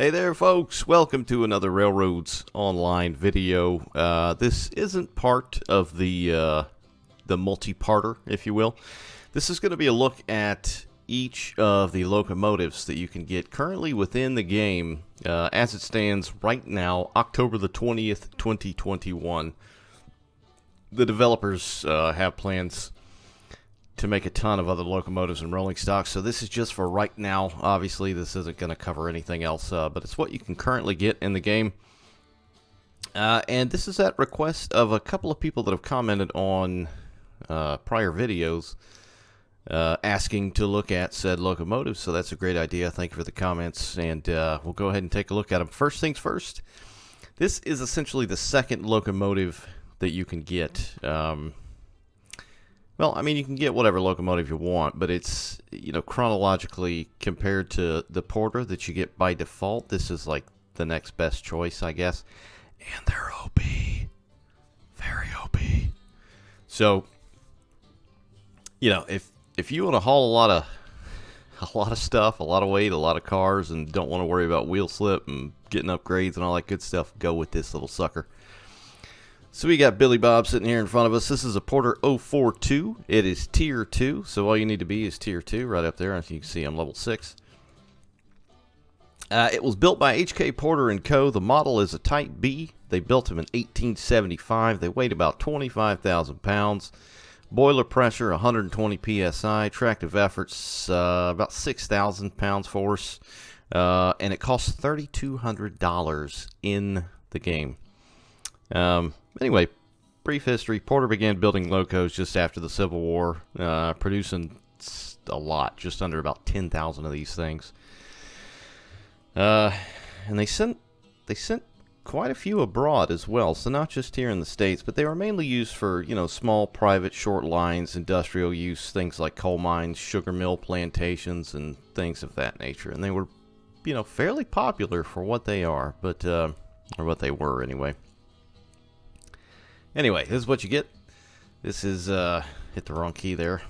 Hey there folks, welcome to another Railroads Online video. This isn't part of the multi-parter, if you will. This is going to be a look at each of the locomotives that you can get currently within the game as it stands right now, October the 20th, 2021. The developers have plans to make a ton of other locomotives and rolling stock, so this is just for right now. Obviously this isn't going to cover anything else, but it's what you can currently get in the game, and this is at request of a couple of people that have commented on prior videos asking to look at said locomotives. So that's a great idea. Thank you for the comments, and we'll go ahead and take a look at them. First things first, this is essentially the second locomotive that you can get. Well, I mean, you can get whatever locomotive you want, but it's, you know, chronologically compared to the Porter that you get by default, this is like the next best choice, I guess. And they're OP. Very OP. So, you know, if you want to haul a lot of stuff, a lot of weight, a lot of cars, and don't want to worry about wheel slip and getting upgrades and all that good stuff, go with this little sucker. So we got Billy Bob sitting here in front of us. This is a Porter 042. It is Tier 2, so all you need to be is Tier 2 right up there. As you can see, I'm level 6. It was built by HK Porter & Co. The model is a Type B. They built them in 1875. They weighed about 25,000 pounds. Boiler pressure, 120 psi. Tractive efforts, about 6,000 pounds force. And it costs $3,200 in the game. Anyway, brief history. Porter began building locos just after the Civil War, producing a lot, just under about 10,000 of these things. And they sent quite a few abroad as well, so not just here in the States, but they were mainly used for, you know, small private short lines, industrial use, things like coal mines, sugar mill plantations, and things of that nature. And they were, you know, fairly popular for what they are, but or what they were anyway. Anyway, this is what you get. This is, hit the wrong key there.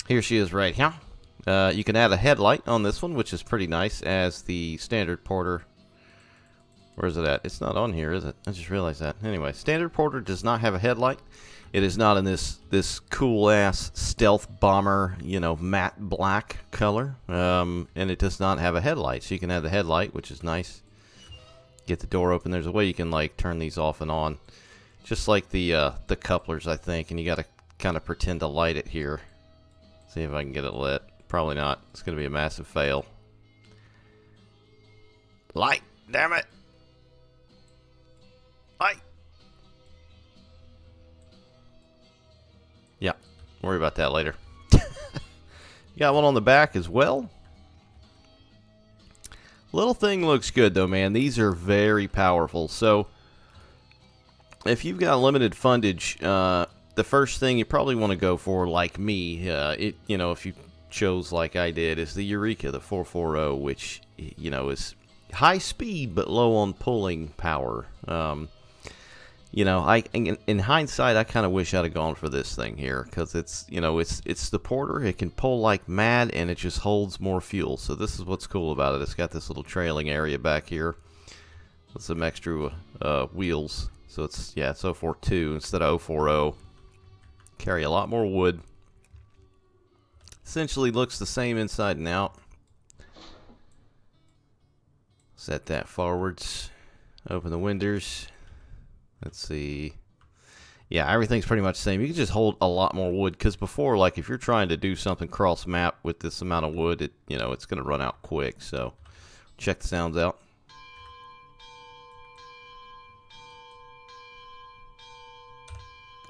Here she is right here. You can add a headlight on this one, which is pretty nice, as the standard Porter. Where is it at? It's not on here, is it? I just realized that. Anyway, standard Porter does not have a headlight. It is not in this cool-ass stealth bomber, you know, matte black color. And it does not have a headlight, so you can add the headlight, which is nice. Get the door open. There's a way you can like turn these off and on, just like the couplers, I think, and you got to kind of pretend to light it here. See if I can get it lit. Probably not. It's going to be a massive fail. Light, damn it! Light. Yeah, worry about that later. You got one on the back as well. Little thing looks good though, man. These are very powerful. So if you've got limited fundage, the first thing you probably want to go for, like me, you know, if you chose like I did, is the Eureka, the 440, which, you know, is high speed but low on pulling power. You know, in hindsight, I kind of wish I'd have gone for this thing here, because it's, you know, it's the Porter. It can pull like mad, and it just holds more fuel. So this is what's cool about it. It's got this little trailing area back here with some extra wheels. So it's, yeah, it's 042 instead of 040. Carry a lot more wood. Essentially looks the same inside and out. Set that forwards. Open the windows. Let's see. Yeah, everything's pretty much the same. You can just hold a lot more wood, because before, like, if you're trying to do something cross map with this amount of wood, it, you know, it's going to run out quick. So check the sounds out.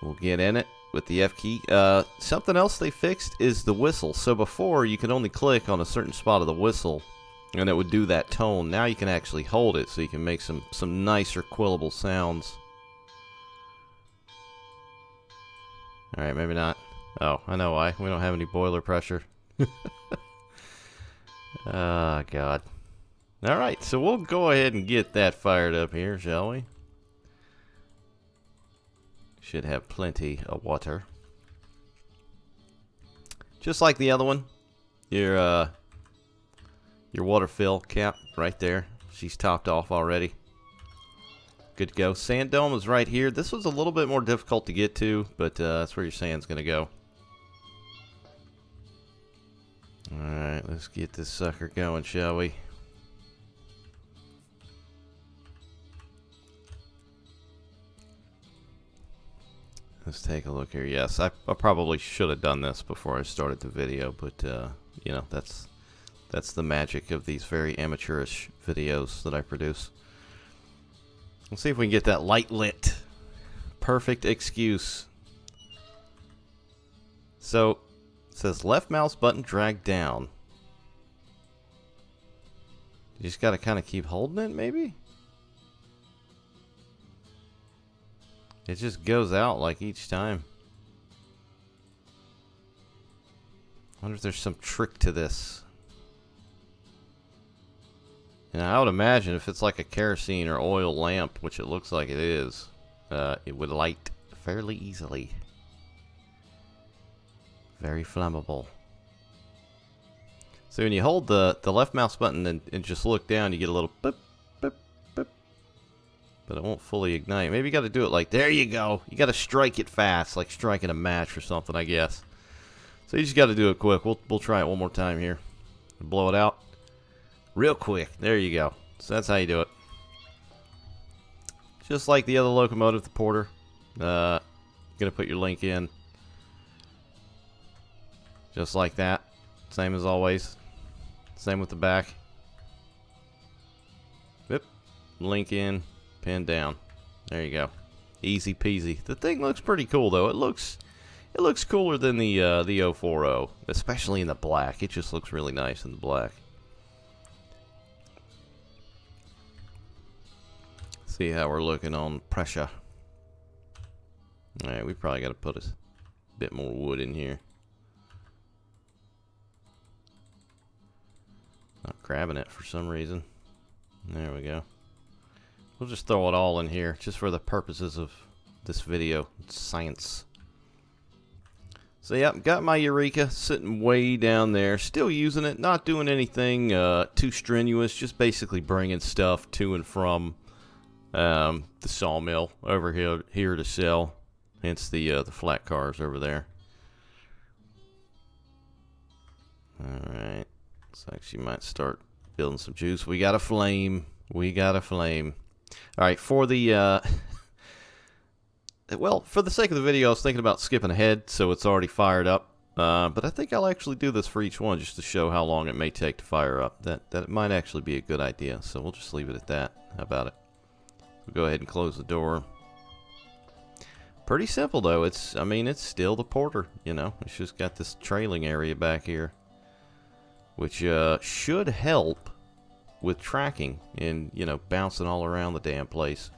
We'll get in it with the F key. Something else they fixed is the whistle. So before, you could only click on a certain spot of the whistle and it would do that tone. Now you can actually hold it, so you can make some nicer quillable sounds. Alright, maybe not. Oh, I know why. We don't have any boiler pressure. Oh, God. Alright, so we'll go ahead and get that fired up here, shall we? Should have plenty of water. Just like the other one. your water fill cap right there. She's topped off already. Good to go. Sand dome is right here. This was a little bit more difficult to get to, but that's where your sand's going to go. Alright, let's get this sucker going, shall we? Let's take a look here. Yes, I probably should have done this before I started the video, but you know, that's the magic of these very amateurish videos that I produce. Let's see if we can get that light lit. Perfect excuse. So, it says left mouse button drag down. You just gotta kind of keep holding it, maybe? It just goes out like each time. I wonder if there's some trick to this. And I would imagine if it's like a kerosene or oil lamp, which it looks like it is, it would light fairly easily. Very flammable. So when you hold the left mouse button and just look down, you get a little boop, boop, boop. But it won't fully ignite. Maybe you got to do it like, there you go. You got to strike it fast, like striking a match or something, I guess. So you just got to do it quick. We'll try it one more time here. Blow it out. Real quick. There you go. So that's how you do it. Just like the other locomotive, the Porter. Gonna put your link in. Just like that. Same as always. Same with the back. Yep. Link in. Pin down. There you go. Easy peasy. The thing looks pretty cool though. It looks cooler than the 040, especially in the black. It just looks really nice in the black. See how we're looking on pressure. Alright, we probably got to put a bit more wood in here. Not grabbing it for some reason. There we go. We'll just throw it all in here, just for the purposes of this video. It's science. So yeah, got my Eureka sitting way down there. Still using it, not doing anything too strenuous. Just basically bringing stuff to and from the sawmill over here to sell. Hence the flat cars over there. Alright. Looks like she might start building some juice. We got a flame. We got a flame. Alright, for the well, for the sake of the video, I was thinking about skipping ahead, so it's already fired up. But I think I'll actually do this for each one just to show how long it may take to fire up. That might actually be a good idea, so we'll just leave it at that. How about it? We'll go ahead and close the door. Pretty simple though. I mean, it's still the Porter, you know. It's just got this trailing area back here, which should help with tracking and, you know, bouncing all around the damn place.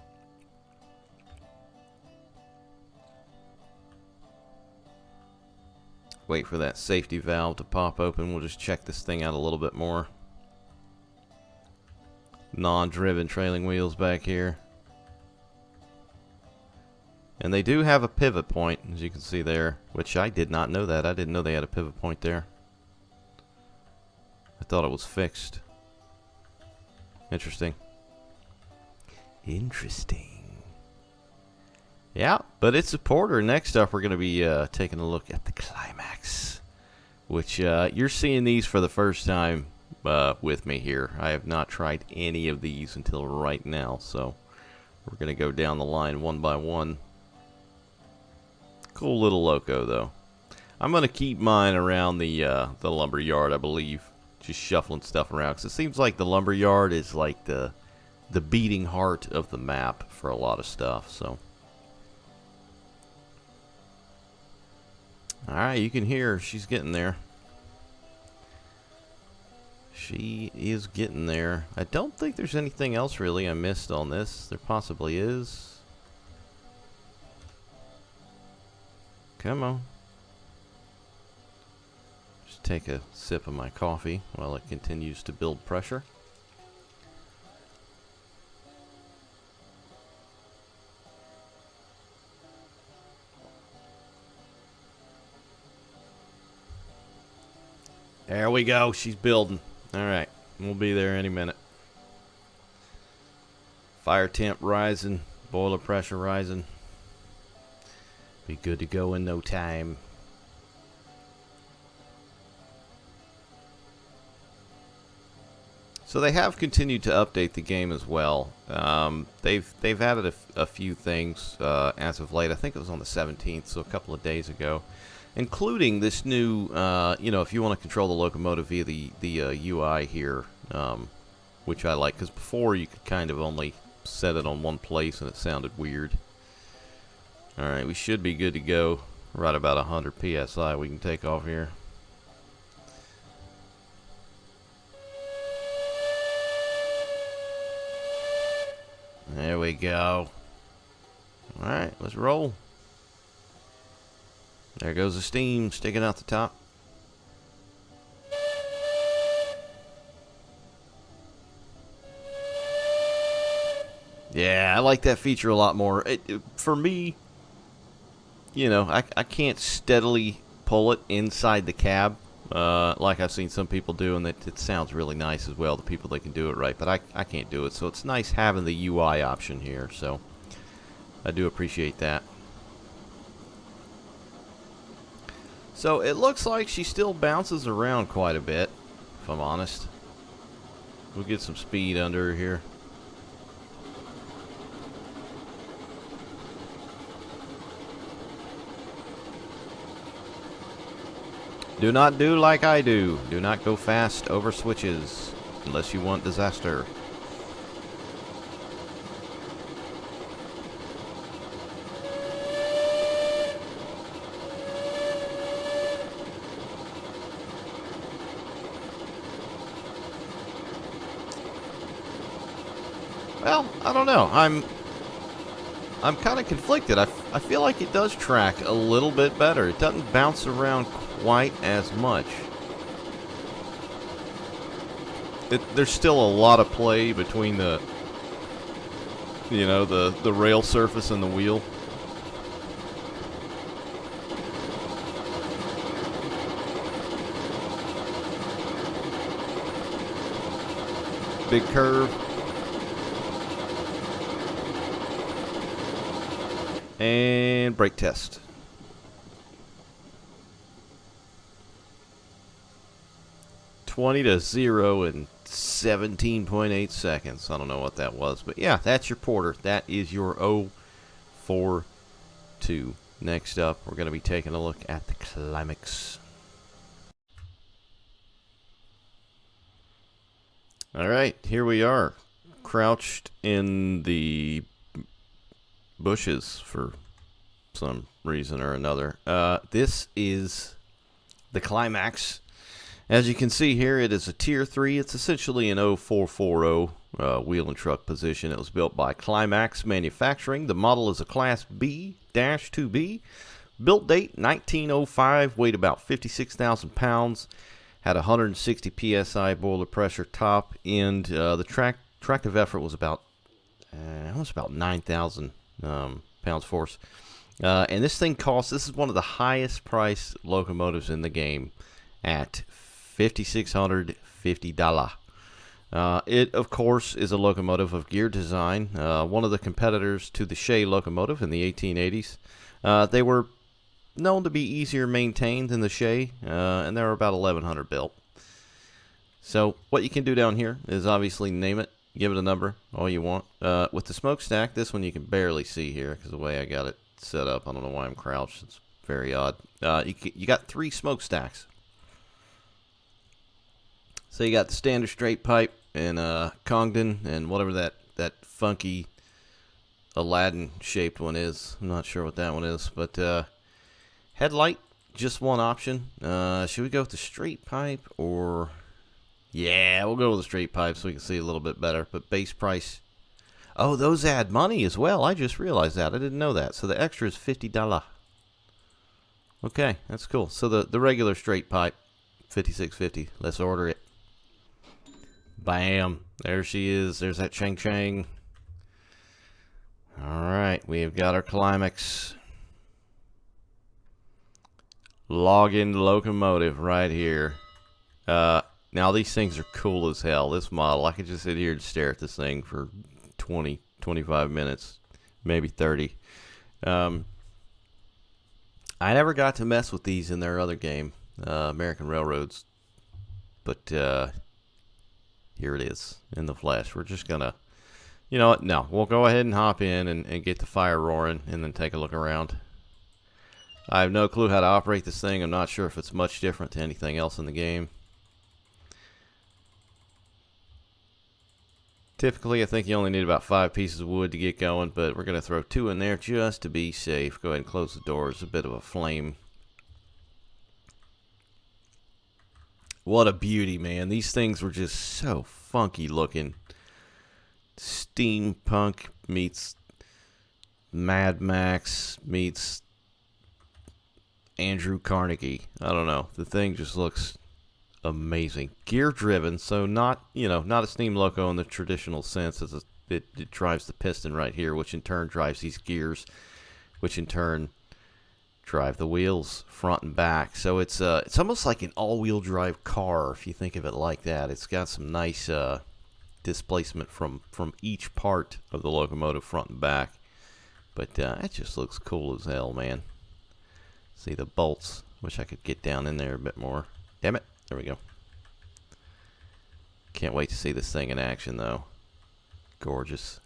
Wait for that safety valve to pop open. We'll just check this thing out a little bit more. Non-driven trailing wheels back here. And they do have a pivot point, as you can see there, which I did not know that. I didn't know they had a pivot point there. I thought it was fixed. Interesting. Interesting. Yeah, but it's a Porter. Next up, we're going to be taking a look at the Climax, which you're seeing these for the first time with me here. I have not tried any of these until right now, so we're going to go down the line one by one. Cool little Loco, though. I'm going to keep mine around the lumber yard, I believe. Just shuffling stuff around, because it seems like the lumber yard is like the beating heart of the map for a lot of stuff, so. Alright, you can hear her. She's getting there. She is getting there. I don't think there's anything else really I missed on this. There possibly is. Come on. Just take a sip of my coffee while it continues to build pressure. There we go. She's building. All right. We'll be there any minute. Fire temp rising. Boiler pressure rising. Be good to go in no time. So they have continued to update the game as well. They've added a few things as of late. I think it was on the 17th, so a couple of days ago, including this new, if you want to control the locomotive via the UI here, which I like, because before you could kind of only set it on one place and it sounded weird. All right, we should be good to go. Right about 100 psi. We can take off here. There we go. Alright, let's roll. There goes the steam sticking out the top. Yeah, I like that feature a lot more. For me, I can't steadily pull it inside the cab. Like I've seen some people do, and it sounds really nice as well, the people that can do it right, but I can't do it, so it's nice having the UI option here, so I do appreciate that. So it looks like she still bounces around quite a bit, if I'm honest. We'll get some speed under her here. Do not do like I do. Do not go fast over switches unless you want disaster. Well, I don't know. I'm kind of conflicted. I feel like it does track a little bit better. It doesn't bounce around quite as much. There's still a lot of play between the rail surface and the wheel. Big curve. And brake test. $20 to 0 in 17.8 seconds. I don't know what that was, but yeah, that's your Porter. That is your 042. Next up, we're going to be taking a look at the Climax. All right, here we are, crouched in the bushes for some reason or another. This is the Climax. As you can see here, it is a Tier 3. It's essentially an 0440 wheel and truck position. It was built by Climax Manufacturing. The model is a Class B-2B. Built date 1905, weighed about 56,000 pounds. Had 160 psi boiler pressure, top end. The tractive effort was about 9,000 pounds force. And this thing costs, this is one of the highest priced locomotives in the game at $5,650. It, of course, is a locomotive of gear design, one of the competitors to the Shay locomotive in the 1880s. They were known to be easier maintained than the Shay, and there were about 1,100 built. So what you can do down here is obviously name it, give it a number, all you want. With the smokestack, this one you can barely see here because the way I got it set up, I don't know why I'm crouched. It's very odd. You got 3 smokestacks. So you got the standard straight pipe and Congdon and whatever that funky Aladdin shaped one is. I'm not sure what that one is, but headlight, just one option. Should we go with the straight pipe or? Yeah, we'll go with the straight pipe so we can see a little bit better. But base price. Oh, those add money as well. I just realized that. I didn't know that. So the extra is $50. Okay, that's cool. So the regular straight pipe, $56.50. Let's order it. Bam. There she is. There's that Chang Chang. All right, we have got our Climax. Log in locomotive right here. Now these things are cool as hell. This model, I could just sit here and stare at this thing for 20, 25 minutes, maybe 30. I never got to mess with these in their other game, American Railroads, but here it is in the flesh. We're just gonna, you know what? No, we'll go ahead and hop in and get the fire roaring, and then take a look around. I have no clue how to operate this thing. I'm not sure if it's much different to anything else in the game. Typically, I think you only need about 5 pieces of wood to get going, but we're going to throw 2 in there just to be safe. Go ahead and close the doors. A bit of a flame. What a beauty, man. These things were just so funky looking. Steampunk meets Mad Max meets Andrew Carnegie. I don't know. The thing just looks amazing. Gear driven, so not, not a steam loco in the traditional sense. It drives the piston right here, which in turn drives these gears, which in turn drive the wheels front and back. So it's almost like an all-wheel drive car if you think of it like that. It's got some nice displacement from each part of the locomotive front and back. But it just looks cool as hell, man. See the bolts. Wish I could get down in there a bit more. Damn it. There we go. Can't wait to see this thing in action, though. Gorgeous.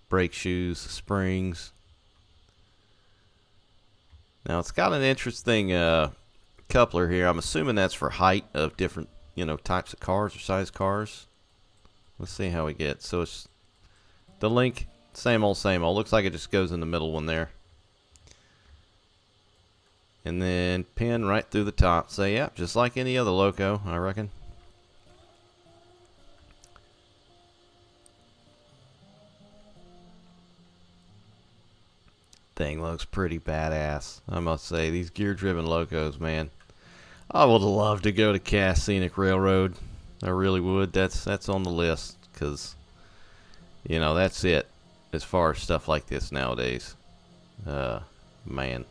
Brake shoes, springs. Now, it's got an interesting coupler here. I'm assuming that's for height of different, types of cars or size cars. Let's see how we get. So, it's the link, same old, same old. Looks like it just goes in the middle one there. And then pin right through the top. So yeah, just like any other loco, I reckon. Thing looks pretty badass, I must say. These gear-driven locos, man. I would love to go to Cass Scenic Railroad. I really would. That's on the list, because, that's it as far as stuff like this nowadays. Man.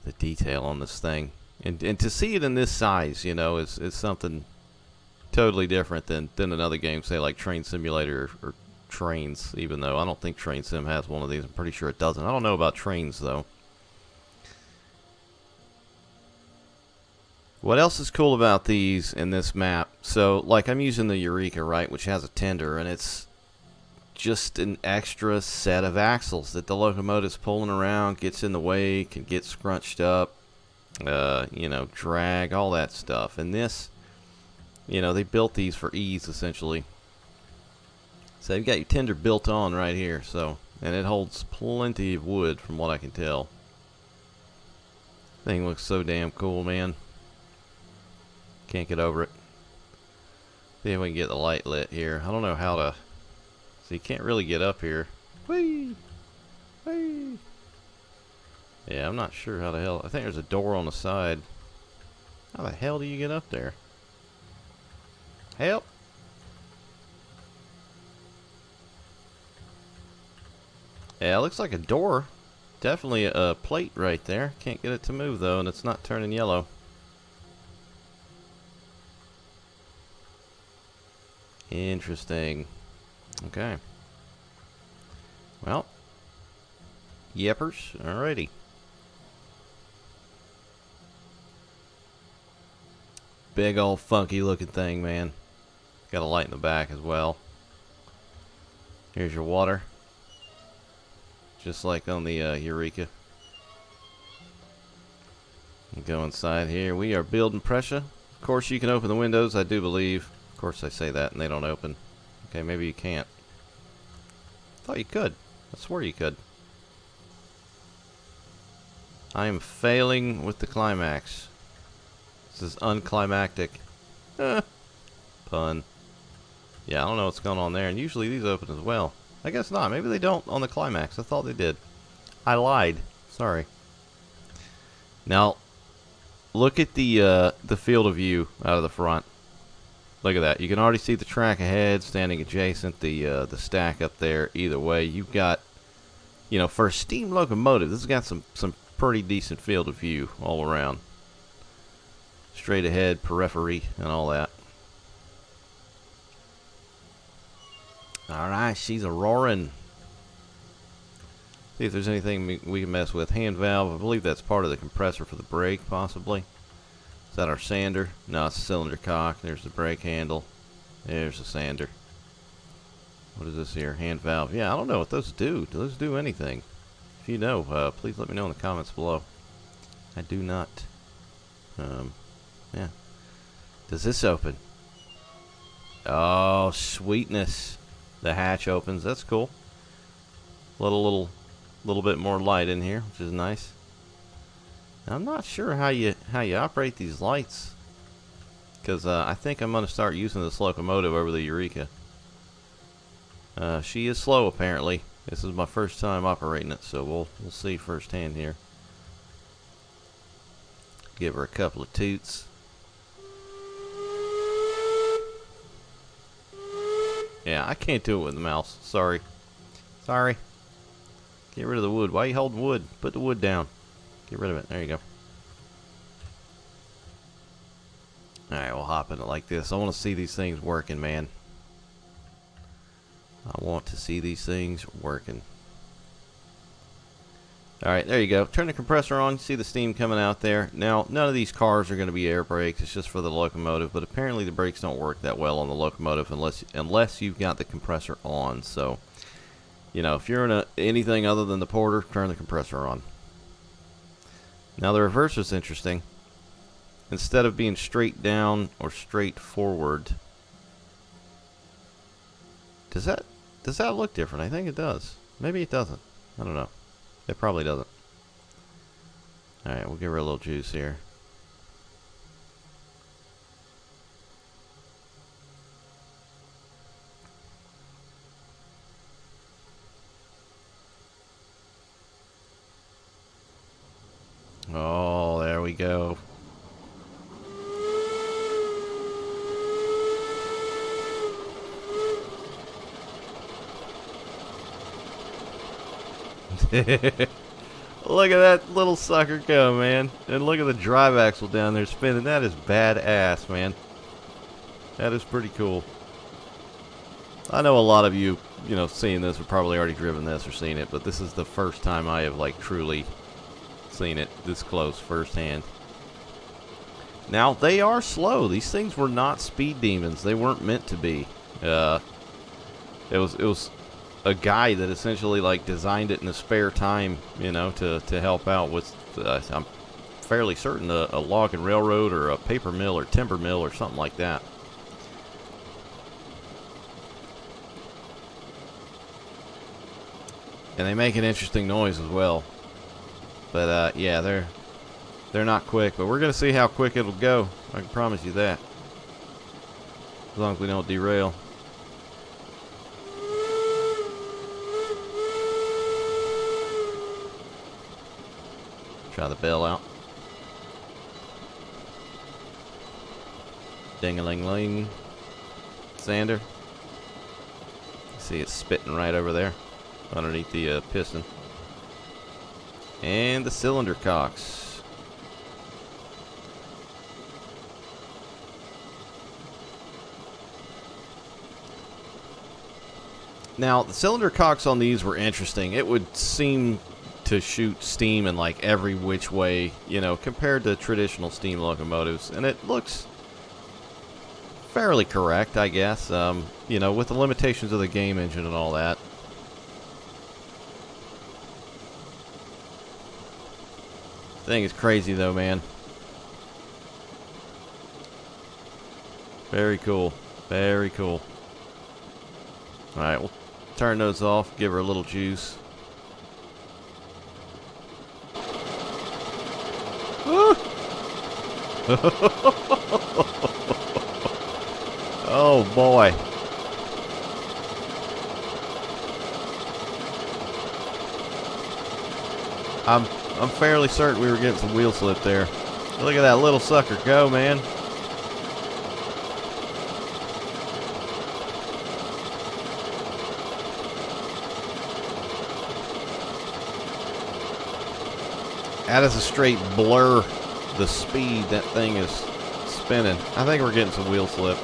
The detail on this thing, and to see it in this size, is something totally different than another game, say like Train Simulator or Trains. Even though I don't think Train Sim has one of these, I'm pretty sure it doesn't. I don't know about Trains though. What else is cool about these in this map? So, like, I'm using the Eureka, right, which has a tender, and it's just an extra set of axles that the locomotive's pulling around, gets in the way, can get scrunched up, drag, all that stuff. And this, they built these for ease, essentially. So you've got your tender built on right here, so, and it holds plenty of wood from what I can tell. Thing looks so damn cool, man. Can't get over it. See if we can get the light lit here. I don't know how to. So you can't really get up here. Whee! Whee! Yeah, I'm not sure how the hell. I think there's a door on the side. How the hell do you get up there? Help! Yeah, it looks like a door. Definitely a plate right there. Can't get it to move though, and it's not turning yellow. Interesting. Okay. Well. Yeppers. Alrighty. Big old funky looking thing, man. Got a light in the back as well. Here's your water. Just like on the Eureka. Go inside here. We are building pressure. Of course, you can open the windows, I do believe. Of course, I say that and they don't open. Okay, maybe you can't. Thought you could. I swore you could. I am failing with the climax. This is unclimactic. Pun. Yeah, I don't know what's going on there. And usually these open as well. I guess not. Maybe they don't on the climax. I thought they did. I lied. Sorry. Now, look at the field of view out of the front. Look at that. You can already see the track ahead, standing adjacent, the stack up there. Either way, you've got, for a steam locomotive, this has got some pretty decent field of view all around. straight ahead, periphery, and all that. Alright, she's a roaring. See if there's anything we can mess with. Hand valve, I believe that's part of the compressor for the brake, possibly. Is that our sander? No, it's a cylinder cock. There's the brake handle. There's the sander. What is this here? Hand valve. Yeah, I don't know what those do. Do those do anything? If you know, please let me know in the comments below. I do not. Yeah. Does this open? Oh, sweetness. The hatch opens. That's cool. Little bit more light in here, which is nice. I'm not sure how you operate these lights, because I think I'm going to start using this locomotive over the Eureka. She is slow apparently. This is my first time operating it, so we'll see firsthand here. Give her a couple of toots. Yeah, I can't do it with the mouse. Sorry. Sorry. Get rid of the wood. Why are you holding wood? Put the wood down. Get rid of it. There you go. Alright, we'll hop in it like this. I want to see these things working, man. I want to see these things working. Alright, there you go. Turn the compressor on. See the steam coming out there. Now, none of these cars are going to be air brakes. It's just for the locomotive. But apparently the brakes don't work that well on the locomotive unless you've got the compressor on. So, you know, if you're in anything other than the Porter, turn the compressor on. Now the reverse is interesting. Instead of being straight down or straight forward, does that look different? I think it does. Maybe it doesn't. I don't know. It probably doesn't. Alright, we'll give her a little juice here. Oh, there we go. Look at that little sucker go, man. And look at the drive axle down there spinning. That is badass, man. That is pretty cool. I know a lot of you, seeing this have probably already driven this or seen it, but this is the first time I have, like, truly seen it this close firsthand. Now, they are slow. These things were not speed demons. They weren't meant to be. It was a guy that essentially, like, designed it in his spare time, to help out with, I'm fairly certain, a log and railroad or a paper mill or timber mill or something like that. And they make an interesting noise as well. But, yeah, they're not quick. But we're going to see how quick it'll go. I can promise you that. As long as we don't derail. Try the bell out. Ding-a-ling-ling. Sander. See it's spitting right over there. Underneath the piston. And the cylinder cocks. Now, the cylinder cocks on these were interesting. It would seem to shoot steam in like every which way, compared to traditional steam locomotives. And it looks fairly correct, I guess, with the limitations of the game engine and all that. Thing is crazy though, man. Very cool. Very cool. Alright, we'll turn those off, give her a little juice. Oh boy. I'm fairly certain we were getting some wheel slip there. Look at that little sucker go, man. That is a straight blur. The speed that thing is spinning. I think we're getting some wheel slip.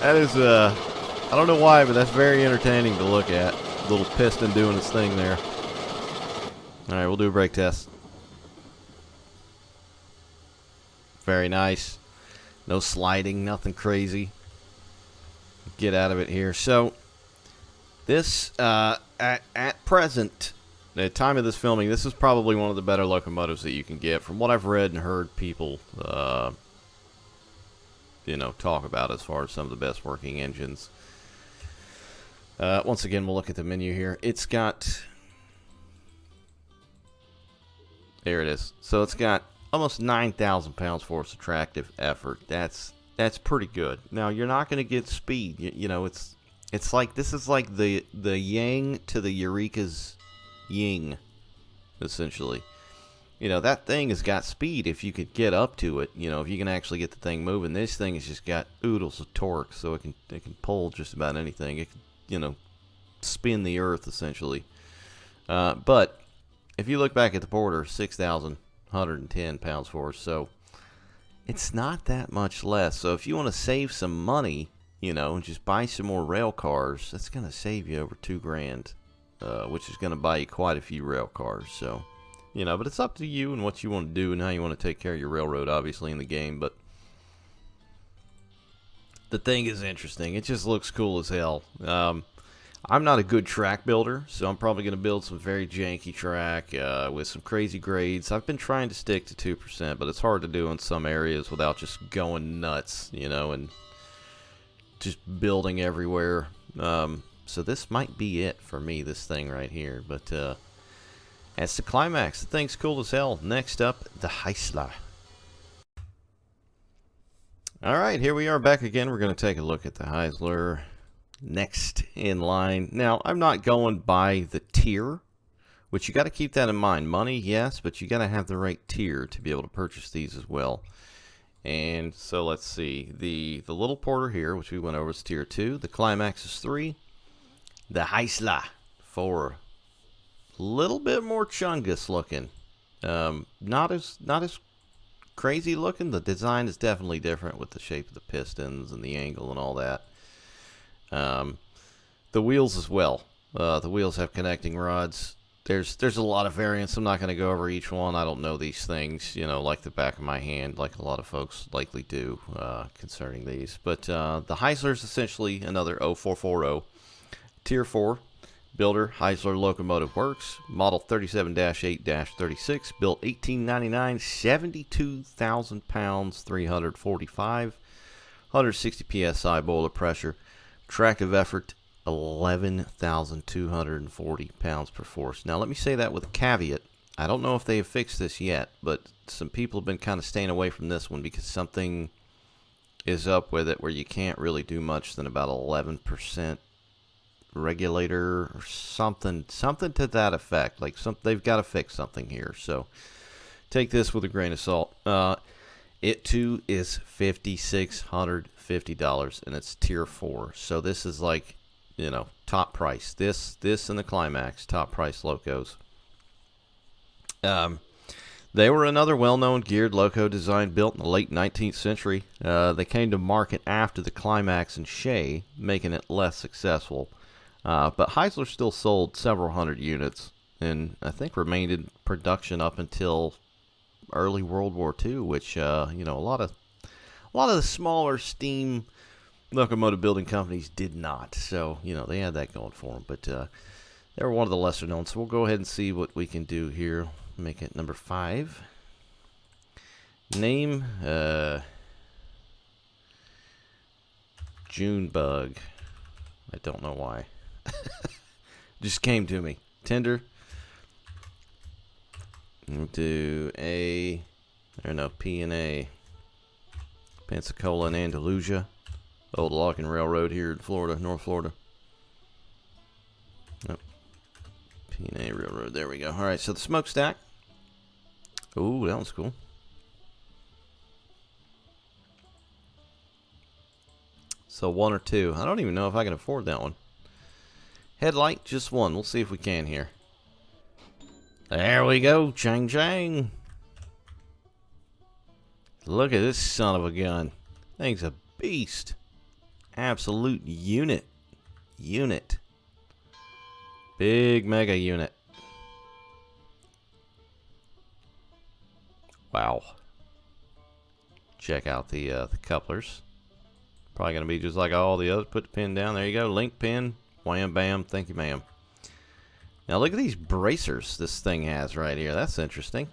That is, I don't know why, but that's very entertaining to look at. Little piston doing its thing there. Alright, we'll do a brake test. Very nice. No sliding, nothing crazy. Get out of it here. So, this, at present, the time of this filming, this is probably one of the better locomotives that you can get. From what I've read and heard people, you know, talk about as far as some of the best working engines. Once again, we'll look at the menu here. It's got... There it is. So it's got almost 9,000 pounds-force of tractive effort. That's pretty good. Now, you're not going to get speed. You know, it's like... This is like the yang to the Eureka's yin, essentially. You know, that thing has got speed if you could get up to it. You know, if you can actually get the thing moving. This thing has just got oodles of torque, so it can pull just about anything. It can, you know, spin the earth, essentially. But if you look back at the Porter, 6,110 pounds-force, so it's not that much less. So if you want to save some money, you know, and just buy some more rail cars, that's going to save you over $2,000, which is going to buy you quite a few rail cars, so... You know, but it's up to you and what you want to do and how you want to take care of your railroad, obviously, in the game. But the thing is interesting. It just looks cool as hell. I'm not a good track builder, so I'm probably going to build some very janky track with some crazy grades. I've been trying to stick to 2%, but it's hard to do in some areas without just going nuts, you know, and just building everywhere. So this might be it for me, this thing right here. But... That's the Climax. The thing's cool as hell. Next up, the Heisler. Alright, here we are back again. We're going to take a look at the Heisler. Next in line. Now, I'm not going by the tier, which you got to keep that in mind. Money, yes, but you got to have the right tier to be able to purchase these as well. And so let's see. The little Porter here, which we went over, is tier 2. The Climax is 3. The Heisler 4. Little bit more Chungus looking. Not as crazy looking. The design is definitely different with the shape of the pistons and the angle and all that. The wheels as well. The wheels have connecting rods. There's a lot of variants. I'm not going to go over each one. I don't know these things, you know, like the back of my hand, like a lot of folks likely do concerning these. But the Heisler is essentially another 0440 Tier 4. Builder, Heisler Locomotive Works, model 37-8-36, built 1899, 72,000 pounds, 345, 160 psi boiler pressure, tractive effort, 11,240 pounds per force. Now, let me say that with a caveat. I don't know if they have fixed this yet, but some people have been kind of staying away from this one because something is up with it where you can't really do much than about 11% regulator or something to that effect. Like they've got to fix something here, so take this with a grain of salt. It too is $5,650 and it's tier 4, so this is like, you know, top price. This and the Climax, top price locos. They were another well-known geared loco design built in the late 19th century. They came to market after the Climax and Shea, making it less successful. But Heisler still sold several hundred units, and I think remained in production up until early World War II, which you know, a lot of the smaller steam locomotive building companies did not. So you know, they had that going for them, but they were one of the lesser known. So we'll go ahead and see what we can do here. Make it number 5. Name Junebug. I don't know why. Just came to me. Tender. We'll do A. I don't know, P and A. Pensacola and Andalusia. Old logging railroad here in Florida, North Florida. Oh, P&A Railroad. There we go. All right, so the smokestack. Ooh, that was cool. So 1 or 2. I don't even know if I can afford that one. Headlight, just 1. We'll see if we can here. There we go. Chang chang. Look at this son of a gun. Thing's a beast. Absolute unit. Big mega unit. Wow. Check out the couplers. Probably going to be just like all the others. Put the pin down. There you go. Link pin. Wham, bam. Thank you, ma'am. Now look at these bracers this thing has right here. That's interesting.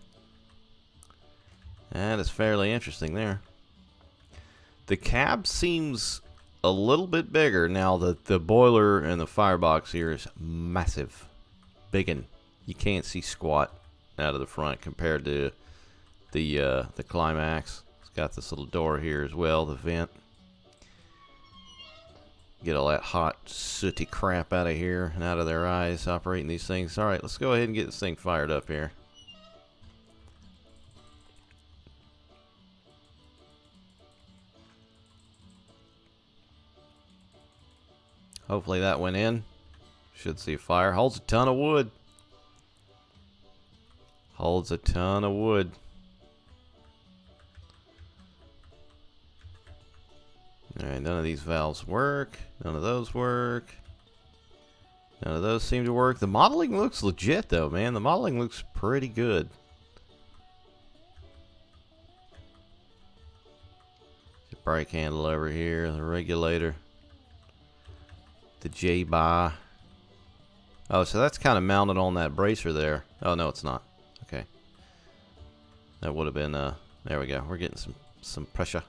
That is fairly interesting there. The cab seems a little bit bigger. Now the boiler and the firebox here is massive. Biggin. You can't see squat out of the front compared to the Climax. It's got this little door here as well, the vent. Get all that hot, sooty crap out of here and out of their eyes operating these things. Alright, let's go ahead and get this thing fired up here. Hopefully that went in. Should see fire. Holds a ton of wood. Holds a ton of wood. Alright, none of these valves work. None of those work. None of those seem to work. The modeling looks legit though, man. The modeling looks pretty good. The brake handle over here. The regulator. The J-bar. Oh, so that's kind of mounted on that bracer there. Oh, no, it's not. Okay. That would have been, there we go. We're getting some pressure.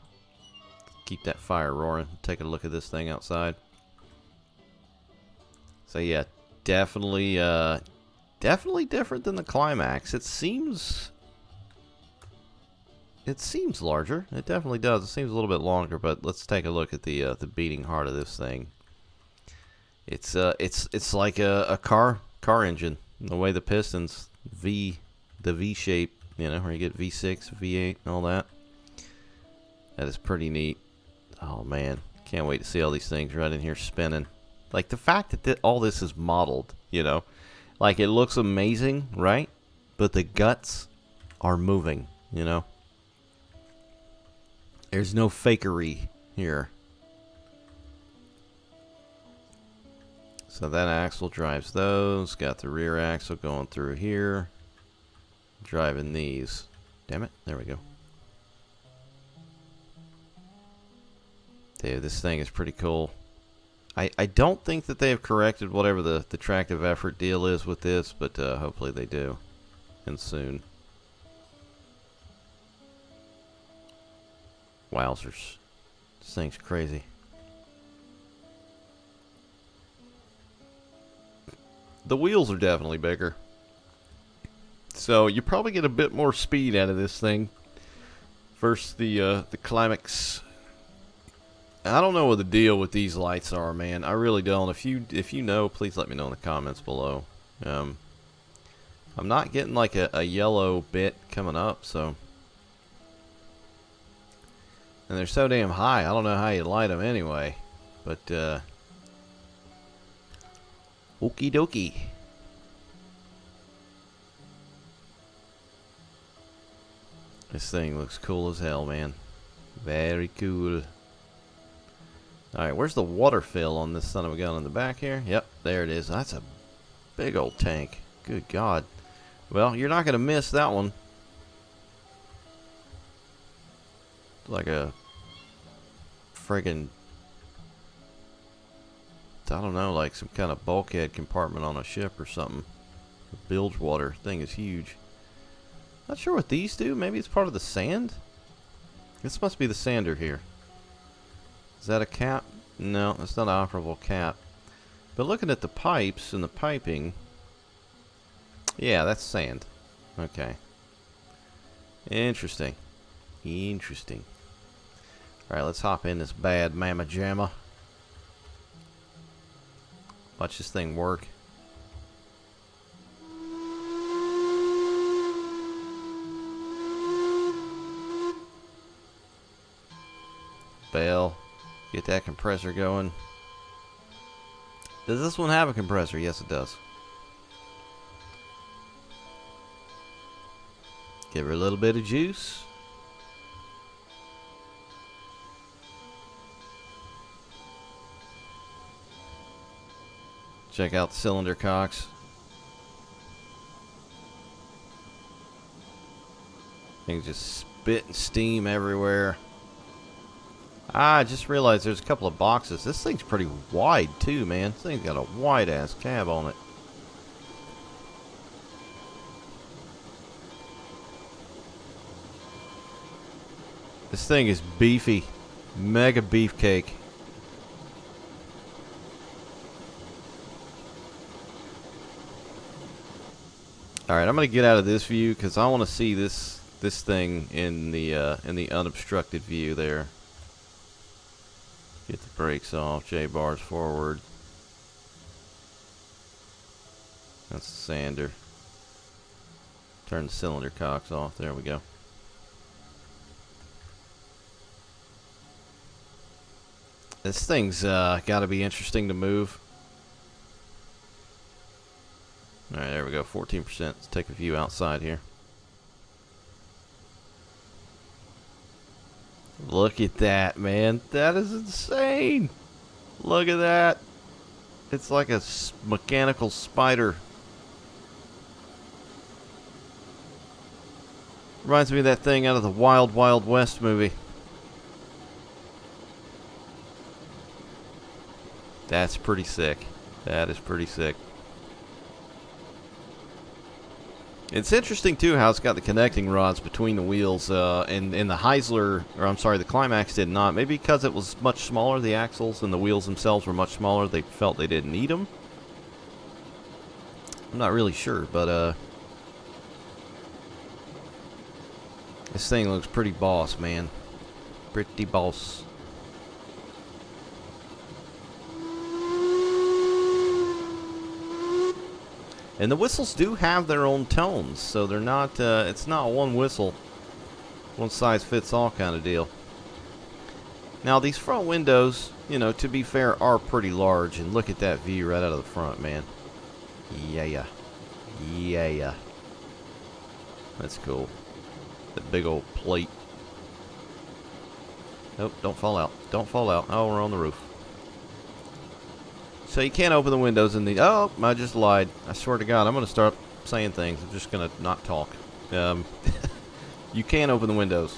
Keep that fire roaring. Take a look at this thing outside. So yeah, definitely different than the Climax. It seems larger. It definitely does. It seems a little bit longer, but let's take a look at the beating heart of this thing. It's like a car engine. The way the pistons the V shape, you know, where you get V6, V8, and all that. That is pretty neat. Oh man, can't wait to see all these things right in here spinning. Like the fact that all this is modeled, you know, like it looks amazing, right? But the guts are moving, you know. There's no fakery here. So that axle drives those. Got the rear axle going through here. Driving these. Damn it. There we go. Dude, this thing is pretty cool. I don't think that they have corrected whatever the tractive effort deal is with this, but hopefully they do. And soon. Wowzers. This thing's crazy. The wheels are definitely bigger. So you probably get a bit more speed out of this thing. Versus the Climax. I don't know what the deal with these lights are, man. I really don't. If you know, please let me know in the comments below. I'm not getting like a yellow bit coming up, so. And they're so damn high. I don't know how you light them anyway. But, okie dokie. This thing looks cool as hell, man. Very cool. Alright, where's the water fill on this son of a gun in the back here? Yep, there it is. That's a big old tank. Good God. Well, you're not going to miss that one. It's like a friggin', I don't know, like some kind of bulkhead compartment on a ship or something. Bilge water. Thing is huge. Not sure what these do. Maybe it's part of the sand? This must be the sander here. Is that a cap? No, it's not an operable cap. But looking at the pipes and the piping, yeah, that's sand. Okay. Interesting. Interesting. Alright, let's hop in this bad mamma jamma. Watch this thing work. bell. Get that compressor going. Does this one have a compressor? Yes, it does. Give her a little bit of juice. Check out the cylinder cocks. Things just spitting steam everywhere. I just realized there's a couple of boxes. This thing's pretty wide too, man. This thing's got a wide ass cab on it. This thing is beefy. Mega beefcake. Alright, I'm gonna get out of this view because I want to see this thing in the unobstructed view there. Get the brakes off, J-bars forward. That's the sander. Turn the cylinder cocks off. There we go. This thing's got to be interesting to move. Alright, there we go. 14%. Let's take a view outside here. Look at that, man. That is insane. Look at that. It's like a mechanical spider. Reminds me of that thing out of the Wild Wild West movie. That's pretty sick. That is pretty sick. It's interesting too how it's got the connecting rods between the wheels, and the Heisler, or I'm sorry, the Climax did not. Maybe because it was much smaller, the axles and the wheels themselves were much smaller, they felt they didn't need them. I'm not really sure, but this thing looks pretty boss, man. Pretty boss. And the whistles do have their own tones, so they're not, it's not one whistle, one size fits all kind of deal. Now these front windows, you know, to be fair, are pretty large, and look at that view right out of the front, man. Yeah. Yeah. That's cool. That big old plate. Nope, don't fall out. Don't fall out. Oh, we're on the roof. So you can't open the windows in the... Oh, I just lied. I swear to God, I'm going to start saying things. I'm just going to not talk. You can't open the windows.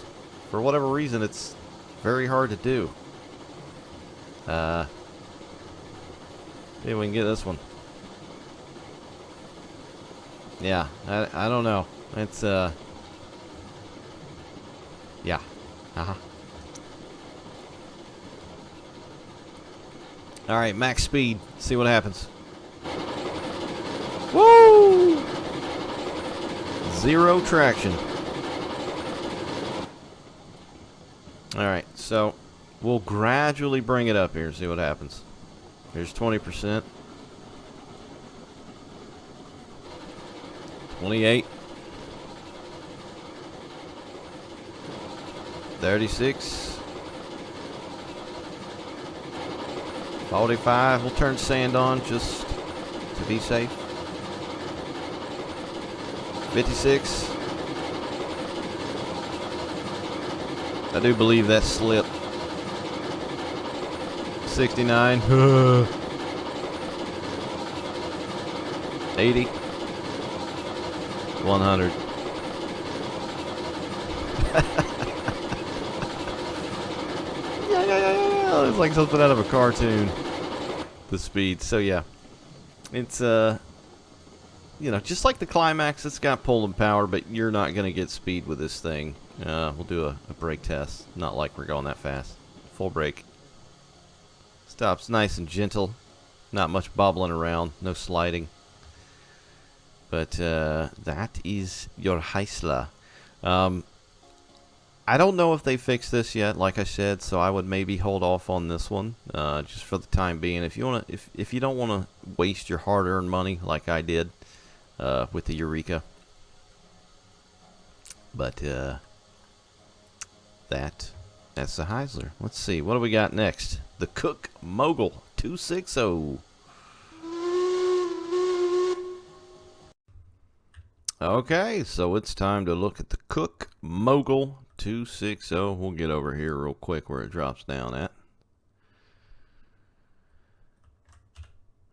For whatever reason, it's very hard to do. See if we can get this one. Yeah, I don't know. It's, yeah. Uh-huh. Alright, max speed. See what happens. Woo! Zero traction. Alright, so we'll gradually bring it up here and see what happens. Here's 20%. 28. 36. 45, we'll turn sand on just to be safe. 56. I do believe that slipped. 69. 80. 100. Yeah. It's like something out of a cartoon. The speed. So yeah, it's you know, just like the Climax, it's got pull and power, but you're not gonna get speed with this thing. We'll do a brake test. Not like we're going that fast. Full brake. Stops nice and gentle. Not much bobbling around. No sliding. But that is your Heisler. I don't know if they fixed this yet, like I said, so I would maybe hold off on this one, just for the time being. If you want to, if you don't want to waste your hard-earned money like I did with the Eureka, but that That's the Heisler. Let's see. What do we got next? The Cooke Mogul 260. Okay, so it's time to look at the Cooke Mogul 260. We'll get over here real quick where it drops down at.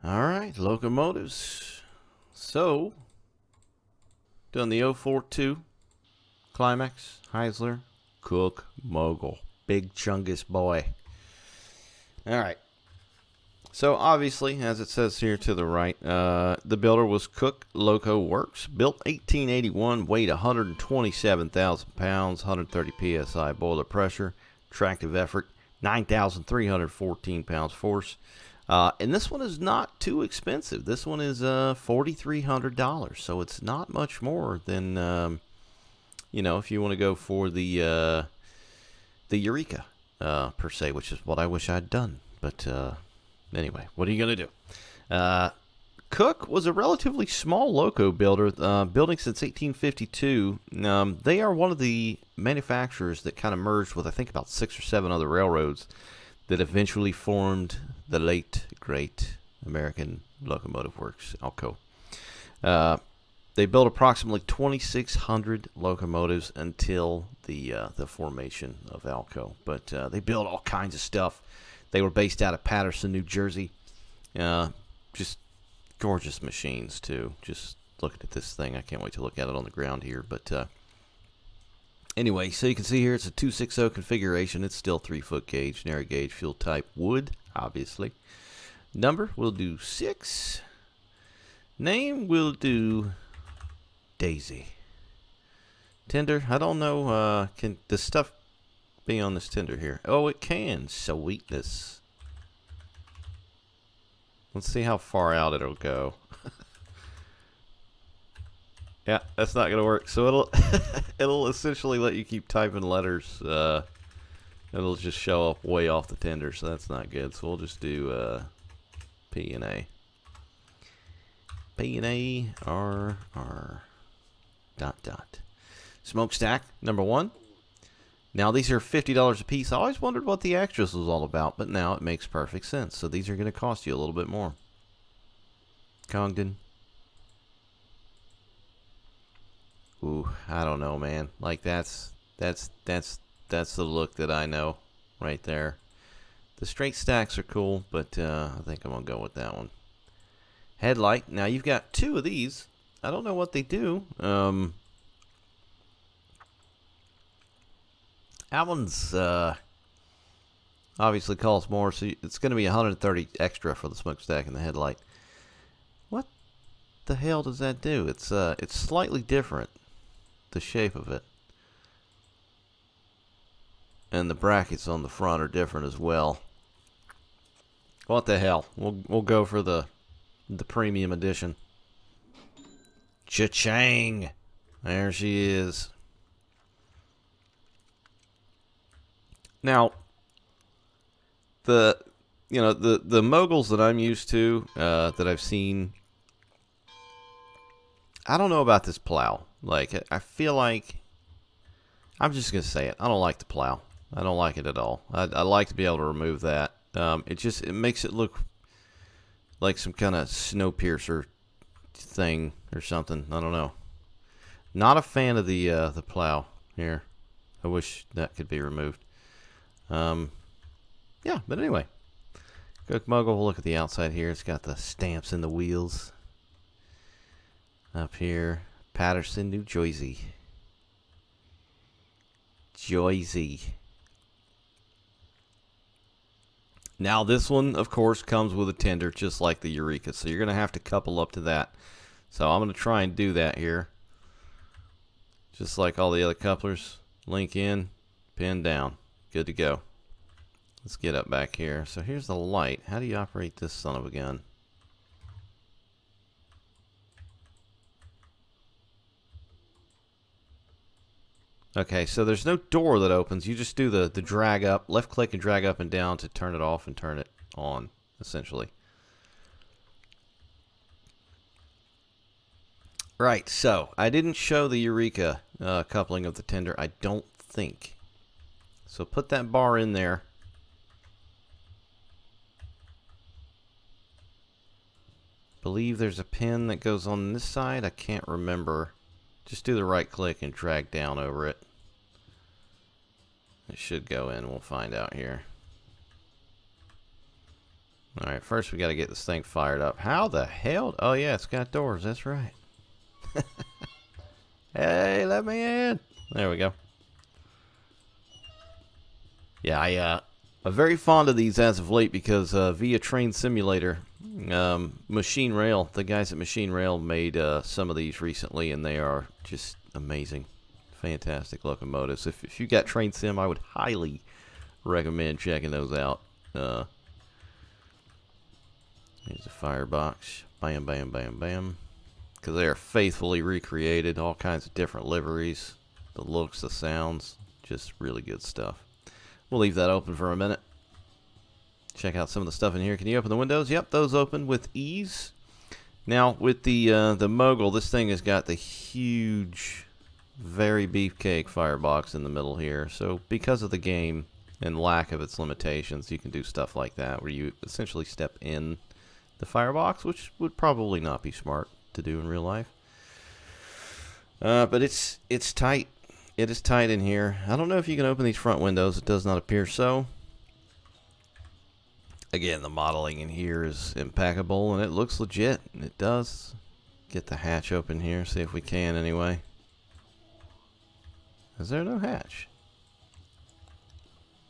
Alright, locomotives. So, done the 042, Climax, Heisler, Cooke Mogul. Big chungus boy. Alright. So, obviously, as it says here to the right, the builder was Cooke Loco Works. Built 1881, weighed 127,000 pounds, 130 psi boiler pressure, tractive effort, 9,314 pounds force. And this one is not too expensive. This one is $4,300, so it's not much more than, you know, if you want to go for the Eureka, per se, which is what I wish I'd done. But anyway, what are you going to do? Cooke was a relatively small loco builder, building since 1852. They are one of the manufacturers that kind of merged with, I think, about 6 or 7 other railroads that eventually formed the late, great American Locomotive Works, ALCO. They built approximately 2,600 locomotives until the formation of ALCO. But they built all kinds of stuff. They were based out of Patterson, New Jersey. Just gorgeous machines, too. Just looking at this thing. I can't wait to look at it on the ground here. But anyway, so you can see here it's a 260 configuration. It's still 3-foot gauge, narrow gauge, fuel type wood, obviously. Number, we'll do 6. Name, we'll do Daisy. Tender, I don't know, can this stuff be on this tender here? Oh, it can. Sweetness. Let's see how far out it'll go. Yeah, that's not gonna work. So it'll it'll essentially let you keep typing letters. It'll just show up way off the tender, so that's not good. So we'll just do P and A. P and A R R dot dot. Smokestack number 1. Now these are $50 a piece. I always wondered what the extras was all about, but now it makes perfect sense. So these are going to cost you a little bit more. Congdon. Ooh, I don't know, man. Like that's the look that I know right there. The straight stacks are cool, but I think I'm gonna go with that one. Headlight. Now you've got 2 of these. I don't know what they do. That one's obviously costs more, so it's going to be 130 extra for the smokestack and the headlight. What the hell does that do? It's slightly different, the shape of it, and the brackets on the front are different as well. What the hell? We'll go for the premium edition. Cha-chang! There she is. Now, the moguls that I'm used to, that I've seen, I don't know about this plow. Like, I feel like, I'm just gonna say it. I don't like the plow. I don't like it at all. I'd like to be able to remove that. It makes it look like some kind of snow piercer thing or something. I don't know. Not a fan of the plow here. I wish that could be removed. Yeah, but anyway, Cooke Mogul. We'll look at the outside here. It's got the stamps in the wheels. Up here, Patterson, New Joysy. Joysy. Now this one, of course, comes with a tender, just like the Eureka. So you're going to have to couple up to that. So I'm going to try and do that here. Just like all the other couplers. Link in, pin down. Good to go. Let's get up back here. So here's the light. How do you operate this son of a gun? Okay, so there's no door that opens. You just do the drag up, left click and drag up and down to turn it off and turn it on, essentially. Right, so I didn't show the Eureka coupling of the tender, I don't think. So put that bar in there. Believe there's a pin that goes on this side. I can't remember. Just do the right click and drag down over it. It should go in. We'll find out here. Alright, first we got to get this thing fired up. How the hell? Oh yeah, it's got doors. That's right. Hey, let me in. There we go. Yeah, I'm very fond of these as of late because via Train Simulator, Machine Rail, the guys at Machine Rail made some of these recently, and they are just amazing. Fantastic locomotives. If you got Train Sim, I would highly recommend checking those out. Here's a firebox. Bam, bam, bam, bam. Because they are faithfully recreated. All kinds of different liveries. The looks, the sounds. Just really good stuff. We'll leave that open for a minute. Check out some of the stuff in here. Can you open the windows? Yep, those open with ease. Now, with the Mogul, this thing has got the huge, very beefcake firebox in the middle here. So, because of the game and lack of its limitations, you can do stuff like that, where you essentially step in the firebox, which would probably not be smart to do in real life. But it's tight. It is tight in here. I don't know if you can open these front windows. It does not appear so. Again, the modeling in here is impeccable, and it looks legit. It does. Get the hatch open here. See if we can anyway. Is there no hatch?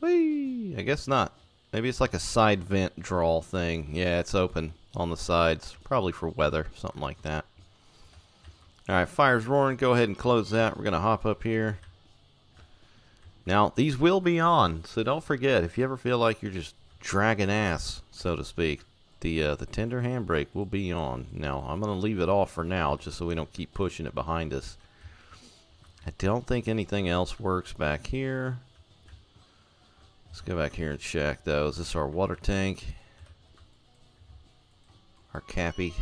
Whee! I guess not. Maybe it's like a side vent draw thing. Yeah, it's open on the sides. Probably for weather. Something like that. Alright, fire's roaring. Go ahead and close that. We're going to hop up here. Now, these will be on, so don't forget, if you ever feel like you're just dragging ass, so to speak, the tender handbrake will be on. Now, I'm going to leave it off for now, just so we don't keep pushing it behind us. I don't think anything else works back here. Let's go back here and check, though. Is this our water tank? Our cappy?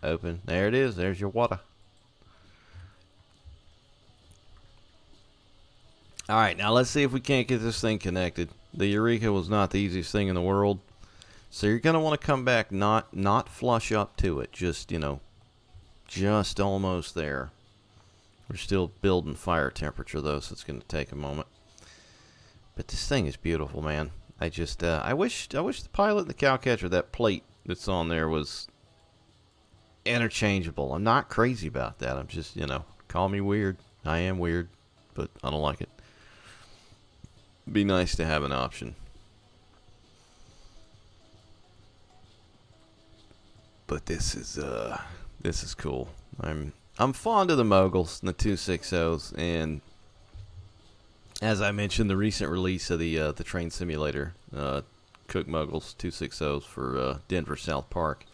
Open. There it is. There's your water. Alright, now let's see if we can't get this thing connected. The Eureka was not the easiest thing in the world. So you're going to want to come back not flush up to it. Just, you know, just almost there. We're still building fire temperature, though, so it's going to take a moment. But this thing is beautiful, man. I just, I wish the pilot and the cow catcher, that plate that's on there was interchangeable. I'm not crazy about that. I'm just, you know, call me weird. I am weird, but I don't like it. Be nice to have an option. But this is cool. I'm fond of the Moguls and the 260s, and as I mentioned, the recent release of the train simulator, Cooke Mogul's 260s for Denver South Park.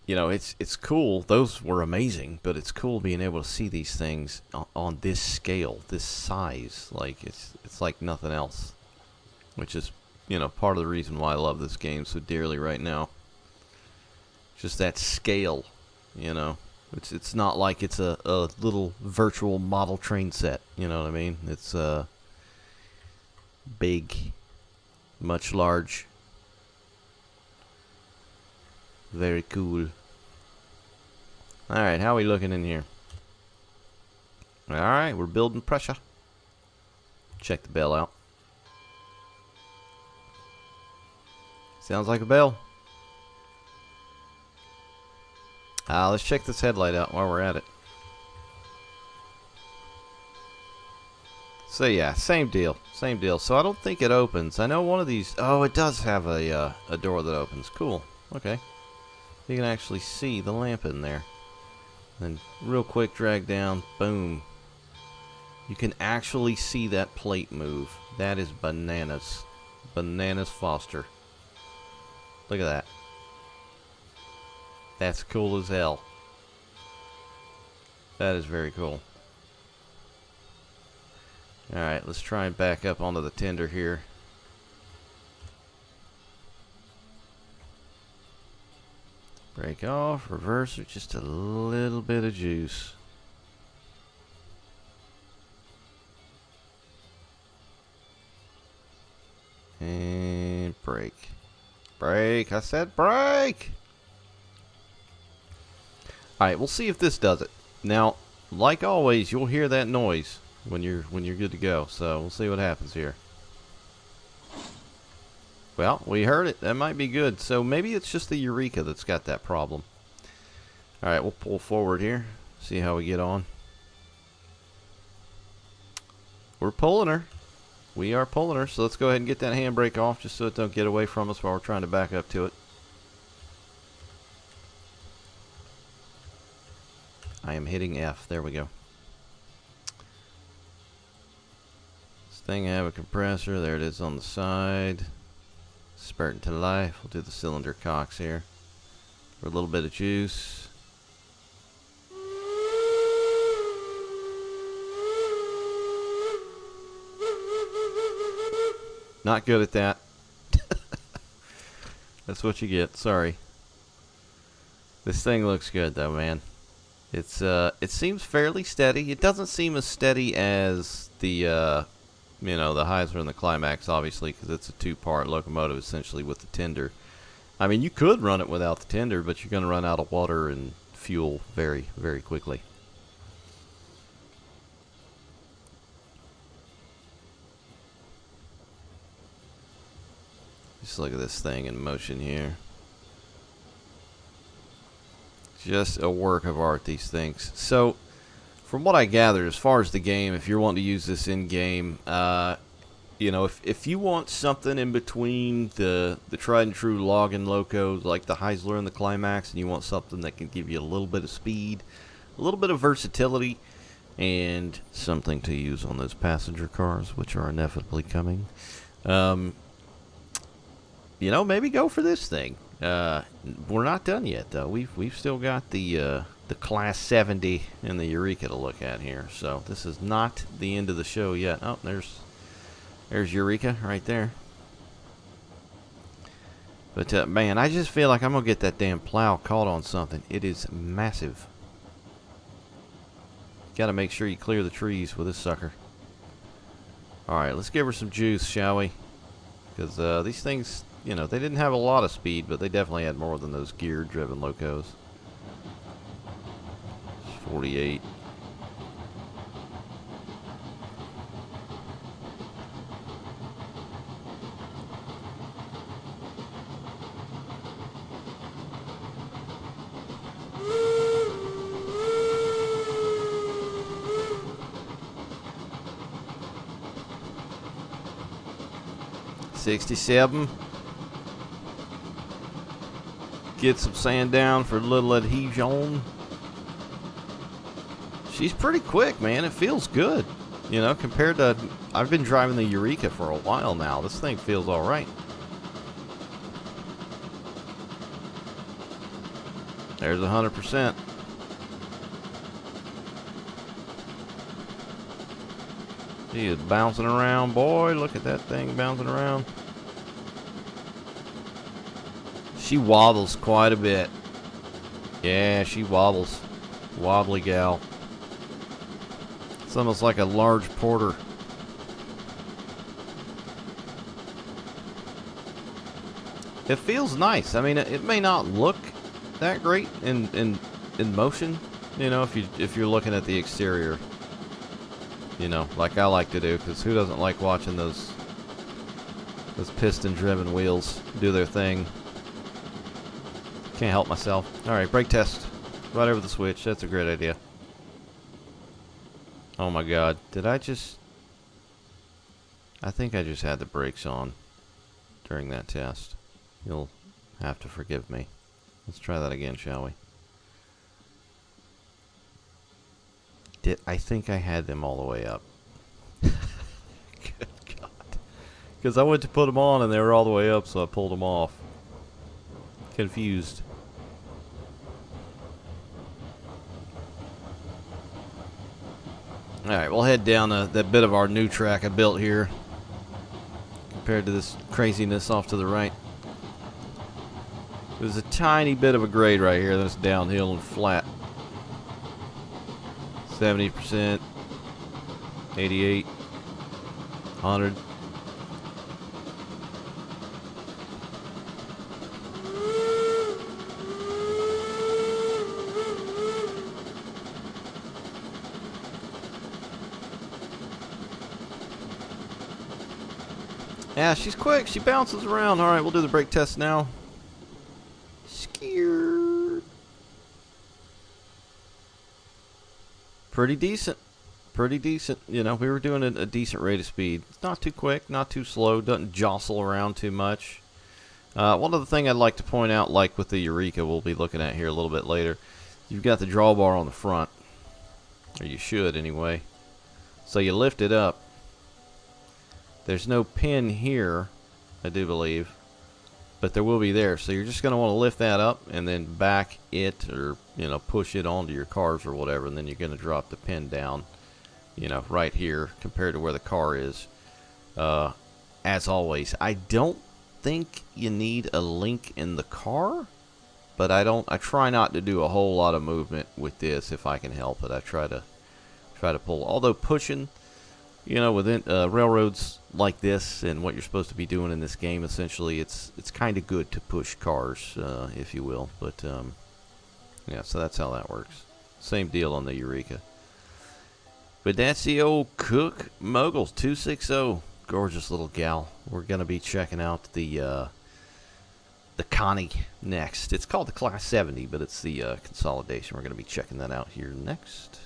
You know, it's cool. Those were amazing, but it's cool being able to see these things on this scale, this size. Like it's like nothing else, which is, you know, part of the reason why I love this game so dearly right now. Just that scale, you know. It's not like it's a little virtual model train set. You know what I mean? It's big, much large. Very cool. Alright, how are we looking in here? Alright, we're building pressure. Check the bell out. Sounds like a bell. Let's check this headlight out while we're at it. So yeah, same deal. Same deal. So I don't think it opens. I know one of these... Oh, it does have a door that opens. Cool. Okay. You can actually see the lamp in there. Then real quick drag down. Boom. You can actually see that plate move. That is bananas. Bananas Foster. Look at that. That's cool as hell. That is very cool. Alright, let's try and back up onto the tender here. Break off, reverse, or just a little bit of juice. Brake. I said brake. Alright, we'll see if this does it. Now, like always, you'll hear that noise when you're good to go. So we'll see what happens here. Well, we heard it. That might be good. So maybe it's just the Eureka that's got that problem. Alright, we'll pull forward here. See how we get on. We're pulling her. We are pulling her. So let's go ahead and get that handbrake off just so it don't get away from us while we're trying to back up to it. I am hitting F. There we go. This thing have a compressor. There it is on the side. Spurting to life. We'll do the cylinder cocks here for a little bit of juice. Not good at that. That's what you get. Sorry. This thing looks good though, man. It's it seems fairly steady. It doesn't seem as steady as the you know, the Heisler and the Climax, obviously, because it's a two-part locomotive essentially with the tender. I mean, you could run it without the tender, but you're going to run out of water and fuel very, very quickly. Just look at this thing in motion here. Just a work of art, these things. So, from what I gathered, as far as the game, if you're wanting to use this in-game, you know, if you want something in between the tried and true logging locos like the Heisler and the Climax, and you want something that can give you a little bit of speed, a little bit of versatility, and something to use on those passenger cars, which are inevitably coming, you know, maybe go for this thing. We're not done yet, though. We've still got the Class 70 and the Eureka to look at here. So this is not the end of the show yet. Oh, there's Eureka right there. But man, I just feel like I'm gonna get that damn plow caught on something. It is massive. Got to make sure you clear the trees with this sucker. All right, let's give her some juice, shall we? Because these things, you know, they didn't have a lot of speed, but they definitely had more than those gear-driven locos. 48. $67. Get some sand down for a little adhesion. She's pretty quick, man. It feels good. You know, compared to... I've been driving the Eureka for a while now. This thing feels alright. There's 100%. She is bouncing around, boy. Look at that thing bouncing around. She wobbles quite a bit. Yeah, she wobbles. Wobbly gal. It's almost like a large porter. It feels nice. I mean, it may not look that great in motion, you know, if you're looking at the exterior. You know, like I like to do, because who doesn't like watching those piston-driven wheels do their thing? Can't help myself. All right, brake test. Right over the switch. That's a great idea. Oh my God, did I just... I think I just had the brakes on during that test. You'll have to forgive me. Let's try that again, shall we? I think I had them all the way up. Good God. Because I went to put them on and they were all the way up, so I pulled them off. Confused. Alright, we'll head down that bit of our new track I built here. Compared to this craziness off to the right. There's a tiny bit of a grade right here that's downhill and flat. 70%, 88, 100. Yeah, she's quick. She bounces around. All right, we'll do the brake test now. Scared. Pretty decent. Pretty decent. You know, we were doing a decent rate of speed. It's not too quick, not too slow. Doesn't jostle around too much. One other thing I'd like to point out, like with the Eureka we'll be looking at here a little bit later, you've got the drawbar on the front. Or you should, anyway. So you lift it up. There's no pin here, I do believe. But there will be there. So you're just going to want to lift that up and then back it, or, you know, push it onto your cars or whatever. And then you're going to drop the pin down, you know, right here compared to where the car is. As always, I don't think you need a link in the car, but I try not to do a whole lot of movement with this if I can help it. I try to pull, although pushing, you know, within railroads like this and what you're supposed to be doing in this game, essentially it's kind of good to push cars, if you will. But yeah, so that's how that works. Same deal on the Eureka. But that's the old Cooke Mogul 260. Gorgeous little gal. We're gonna be checking out the Connie next. It's called the Class 70, but it's the consolidation. We're gonna be checking that out here next.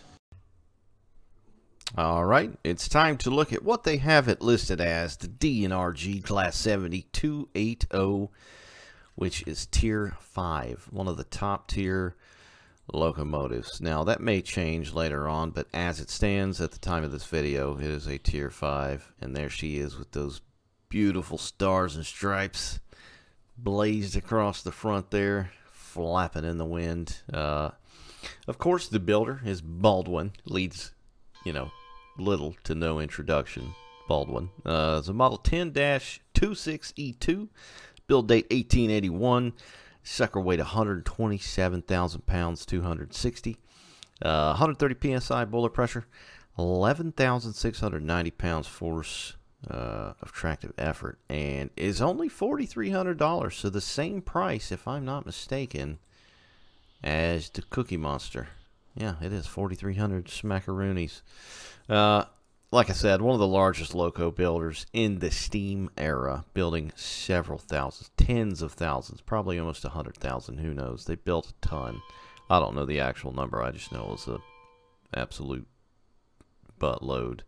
All right, it's time to look at what they have it listed as, the D&RG Class 70 280, which is Tier 5, one of the top tier locomotives. Now, that may change later on, but as it stands at the time of this video, it is a Tier 5, and there she is with those beautiful stars and stripes blazed across the front there, flapping in the wind. Of course, the builder is Baldwin, leads, you know, little to no introduction. Baldwin. It's a model 10-26E2, build date 1881. Sucker weight 127,000 pounds, 260. 130 psi boiler pressure, 11,690 pounds force of tractive effort, and is only $4,300. So the same price, if I'm not mistaken, as the Cookie Monster. Yeah, it is 4,300 smackaroonies. Like I said, one of the largest loco builders in the steam era, building several thousands, tens of thousands, probably almost 100,000. Who knows? They built a ton. I don't know the actual number. I just know it was a absolute buttload.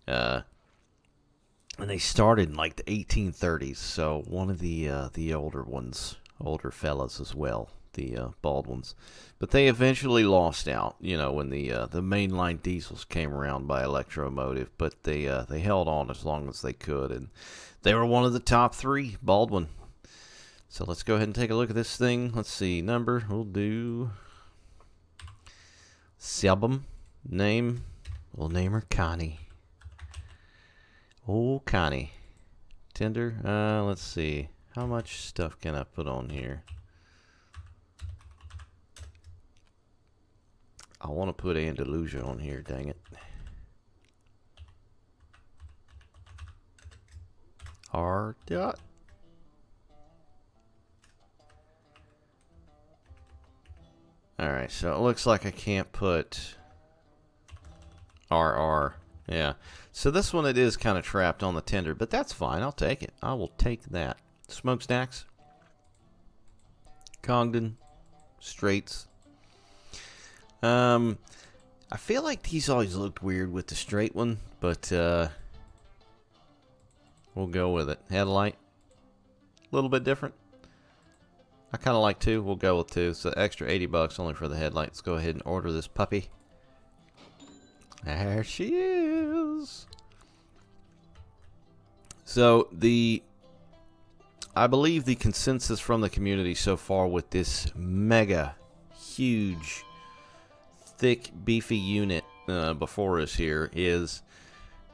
And they started in like the 1830s. So one of the older ones, older fellas as well. The Baldwins, but they eventually lost out, you know, when the mainline diesels came around by Electromotive, but they held on as long as they could, and they were one of the top three, Baldwin. So let's go ahead and take a look at this thing. Let's see, number, we'll do 7, name, we'll name her Connie. Oh, Connie. Tender, let's see, how much stuff can I put on here? I want to put Andalusia on here, dang it. R dot. Alright, so it looks like I can't put RR. Yeah. So this one, it is kind of trapped on the tender, but that's fine. I'll take it. I will take that. Smokestacks. Congdon. Straights. I feel like these always looked weird with the straight one, but we'll go with it. Headlight, a little bit different. I kind of like 2. We'll go with 2. So extra $80 only for the headlight. Let's go ahead and order this puppy. There she is. So I believe the consensus from the community so far with this mega huge thick beefy unit before us here is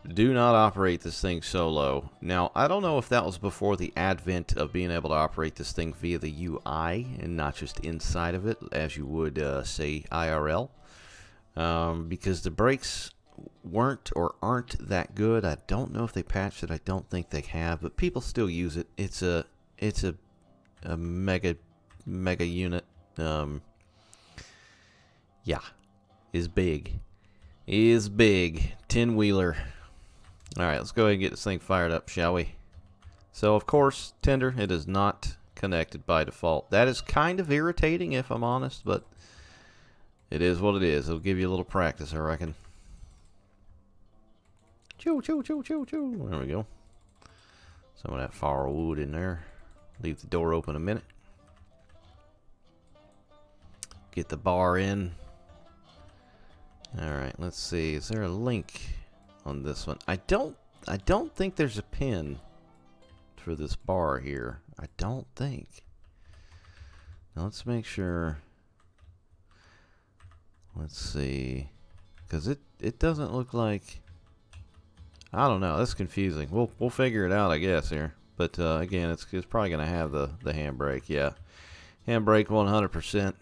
do not operate this thing solo. Now, I don't know if that was before the advent of being able to operate this thing via the UI and not just inside of it as you would say IRL, because the brakes weren't or aren't that good. I don't know if they patched it. I don't think they have, but people still use it. It's a mega unit. Yeah. Is big. 10-wheeler. Alright, let's go ahead and get this thing fired up, shall we? So, of course, tender, it is not connected by default. That is kind of irritating, if I'm honest, but it is what it is. It'll give you a little practice, I reckon. Choo, choo, choo, choo, choo. There we go. Some of that firewood in there. Leave the door open a minute. Get the bar in. Alright, let's see. Is there a link on this one? I don't think there's a pin for this bar here. I don't think. Now let's make sure. Let's see. Because it doesn't look like, I don't know. That's confusing. We'll figure it out, I guess, here. But again, it's probably going to have the handbrake. Yeah, handbrake 100%.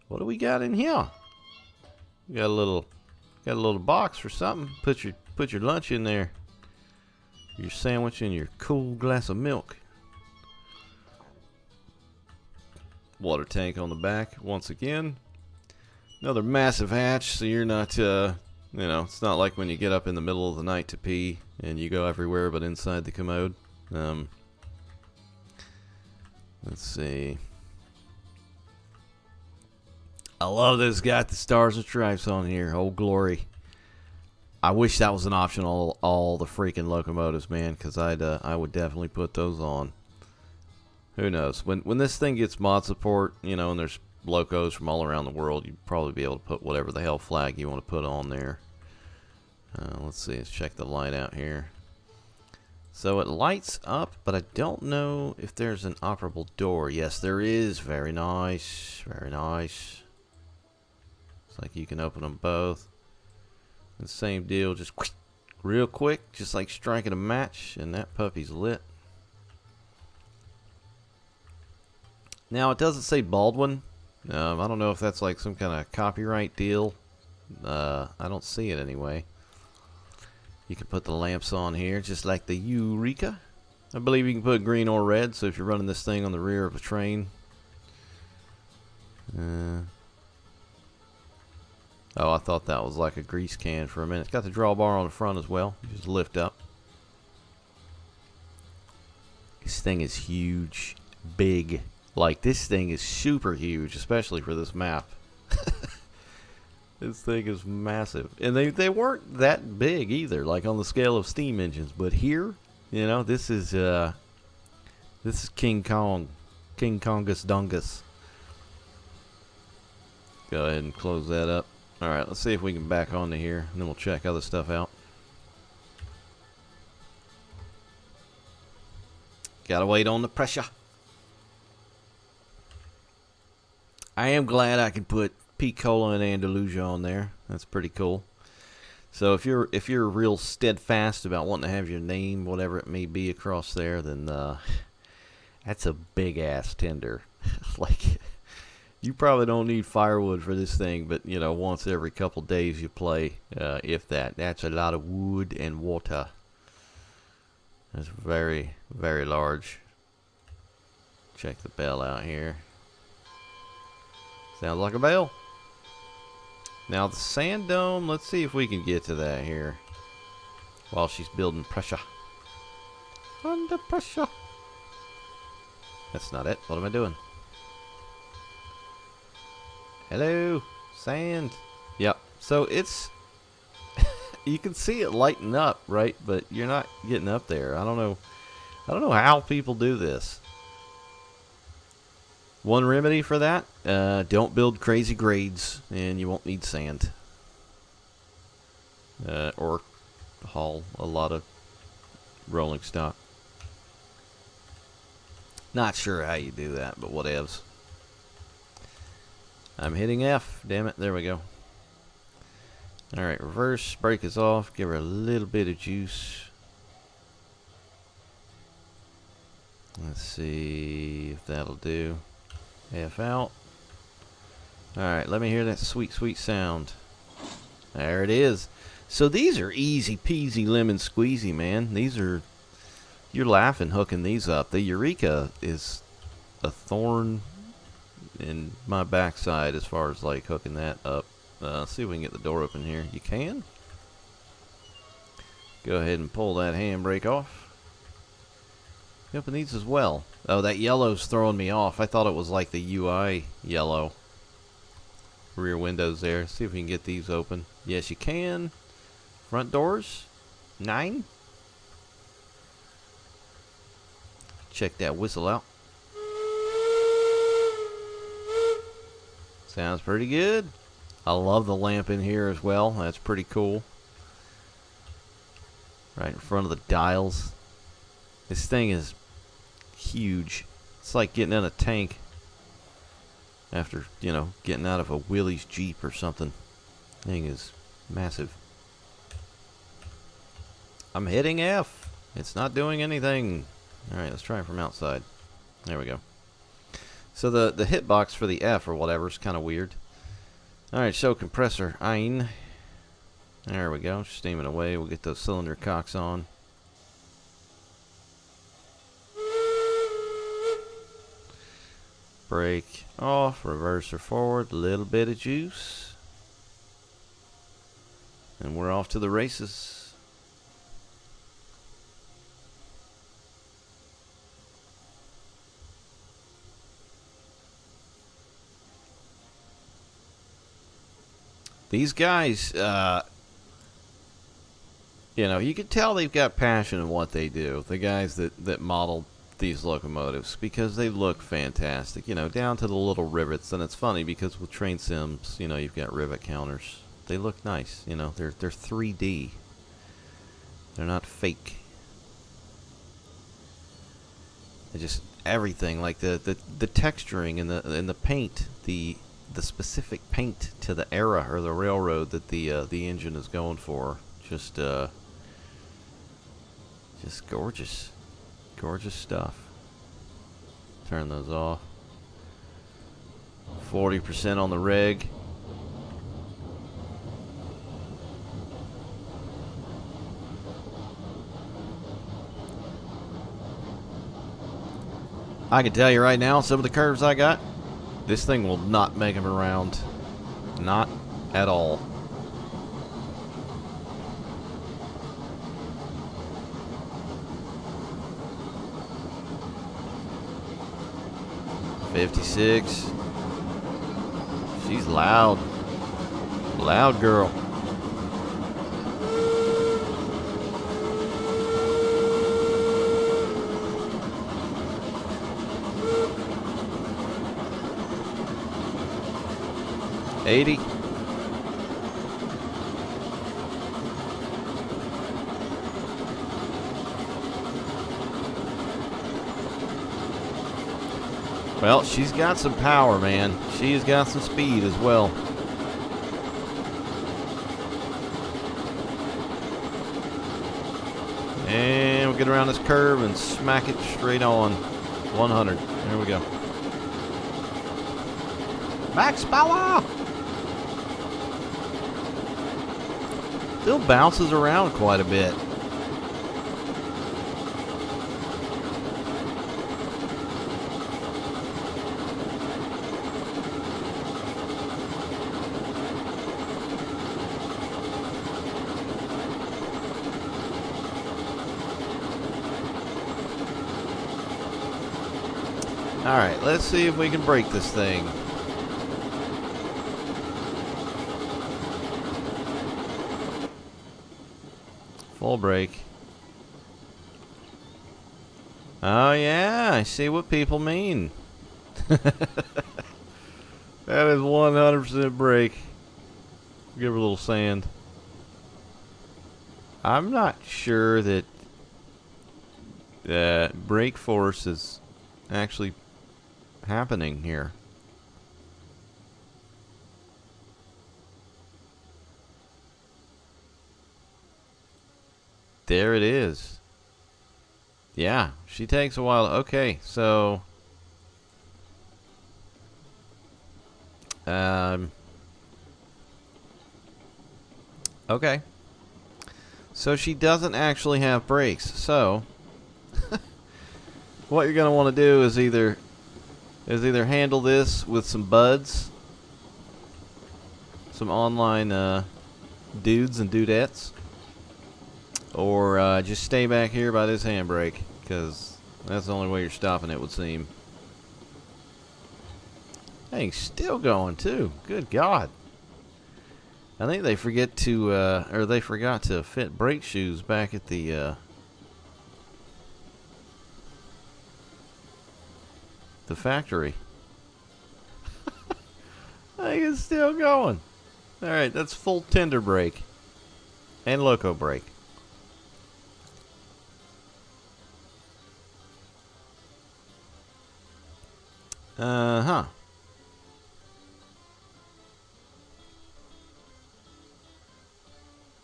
What do we got in here? We got a little box for something. Put your lunch in there. Your sandwich and your cool glass of milk. Water tank on the back once again. Another massive hatch, so you're not you know, it's not like when you get up in the middle of the night to pee and you go everywhere but inside the commode. Let's see. I love that it's got the stars and stripes on here. Oh, glory. I wish that was an option on all the freaking locomotives, man, because I would definitely put those on. Who knows? When this thing gets mod support, you know, and there's locos from all around the world, you'd probably be able to put whatever the hell flag you want to put on there. Let's see. Let's check the light out here. So it lights up, but I don't know if there's an operable door. Yes, there is. Very nice. Very nice. It's like you can open them both. And same deal, just real quick, just like striking a match, and that puppy's lit. Now, it doesn't say Baldwin. I don't know if that's like some kind of copyright deal. I don't see it anyway. You can put the lamps on here, just like the Eureka. I believe you can put green or red, so if you're running this thing on the rear of a train. Oh, I thought that was like a grease can for a minute. It's got the drawbar on the front as well. You just lift up. This thing is huge. Big. Like, this thing is super huge, especially for this map. This thing is massive. And they weren't that big either, like on the scale of steam engines. But here, you know, this is King Kong. King Kongus Dungus. Go ahead and close that up. Alright, let's see if we can back onto here, and then we'll check other stuff out. Gotta wait on the pressure. I am glad I can put Piccola and Andalusia on there. That's pretty cool. So if you're real steadfast about wanting to have your name, whatever it may be, across there, then that's a big ass tender. Like, you probably don't need firewood for this thing, but you know, once every couple days you play, if that. That's a lot of wood and water. That's very, very large. Check the bell out here. Sounds like a bell. Now the sand dome, let's see if we can get to that here while she's building pressure. Under pressure. That's not it. What am I doing? Hello, sand. Yep. So it's you can see it lighting up, right? But you're not getting up there. I don't know how people do this. One remedy for that: don't build crazy grades, and you won't need sand. Or haul a lot of rolling stock. Not sure how you do that, but whatevs. I'm hitting F. Damn it. There we go. Alright, reverse. Brake is off. Give her a little bit of juice. Let's see if that'll do. F out. Alright, let me hear that sweet, sweet sound. There it is. So these are easy peasy lemon squeezy, man. These are... You're laughing hooking these up. The Eureka is a thorn in my backside as far as like hooking that up. Let's see if we can get the door open here. You can. Go ahead and pull that handbrake off. Yep, and these as well. Oh, that yellow's throwing me off. I thought it was like the UI yellow. Rear windows there. See if we can get these open. Yes, you can. Front doors. 9. Check that whistle out. Sounds pretty good. I love the lamp in here as well. That's pretty cool. Right in front of the dials. This thing is huge. It's like getting in a tank after, you know, getting out of a Willys Jeep or something. Thing is massive. I'm hitting F. It's not doing anything. Alright, let's try it from outside. There we go. So the hitbox for the F or whatever is kind of weird. Alright, so compressor ein. There we go. Steaming away. We'll get those cylinder cocks on. Brake off, reverse or forward, a little bit of juice. And we're off to the races. These guys, you know, you can tell they've got passion in what they do. The guys that model these locomotives, because they look fantastic, you know, down to the little rivets. And it's funny because with train sims, you know, you've got rivet counters. They look nice, you know, they're 3D. They're not fake. They just everything, like the texturing and the paint, the specific paint to the era or the railroad that the engine is going for, just gorgeous. Gorgeous stuff. Turn those off. 40% on the reg. I can tell you right now, some of the curves I got, this thing will not make them around. Not at all. .56. She's loud. Loud girl. .80. Well, she's got some power, man. She's got some speed as well. And we'll get around this curve and smack it straight on. 100. There we go. Max power! Still bounces around quite a bit. Alright, let's see if we can break this thing. Full brake. Oh yeah, I see what people mean. That is 100% brake. Give her a little sand. I'm not sure that brake force is actually happening here. There it is. Yeah, she takes a while. Okay, so okay. So she doesn't actually have brakes. So what you're going to want to do is either handle this with some buds, some online dudes and dudettes, or just stay back here by this handbrake, because That's the only way you're stopping it, would seem. Thing's still going, too. Good God. I think they forgot to fit brake shoes back at the factory. I think it's still going. Alright, that's full tender brake. And Loco brake. Uh-huh.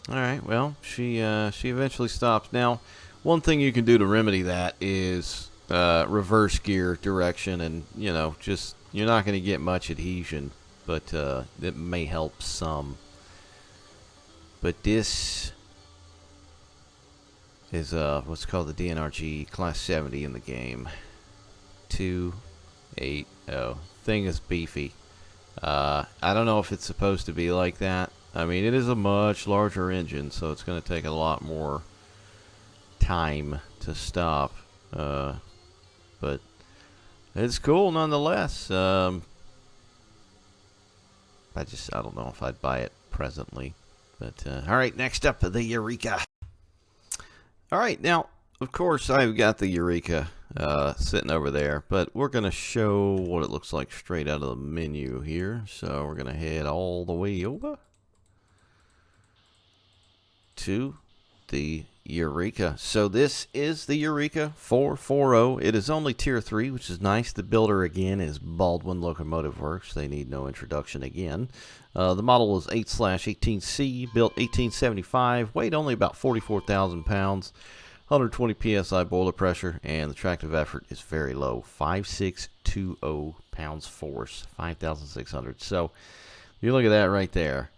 Alright, well, she eventually stops. Now, one thing you can do to remedy that is reverse gear direction, and, you know, just, you're not going to get much adhesion, but it may help some. But this is what's called the D&RG Class 70 in the game. 280. Thing is beefy. I don't know if it's supposed to be like that. I mean, it is a much larger engine, so it's going to take a lot more time to stop. But it's cool nonetheless. I don't know if I'd buy it presently. But, alright, next up, the Eureka. Alright, now, of course, I've got the Eureka sitting over there, but we're going to show what it looks like straight out of the menu here. So we're going to head all the way over to the Eureka. So this is the Eureka 440. It is only Tier 3, which is nice. The builder, again, is Baldwin Locomotive Works. They need no introduction again. The model is 8/18C, built 1875, weighed only about 44,000 pounds, 120 psi boiler pressure, and the tractive effort is very low, 5,620 pounds force, 5,600. So you look at that right there.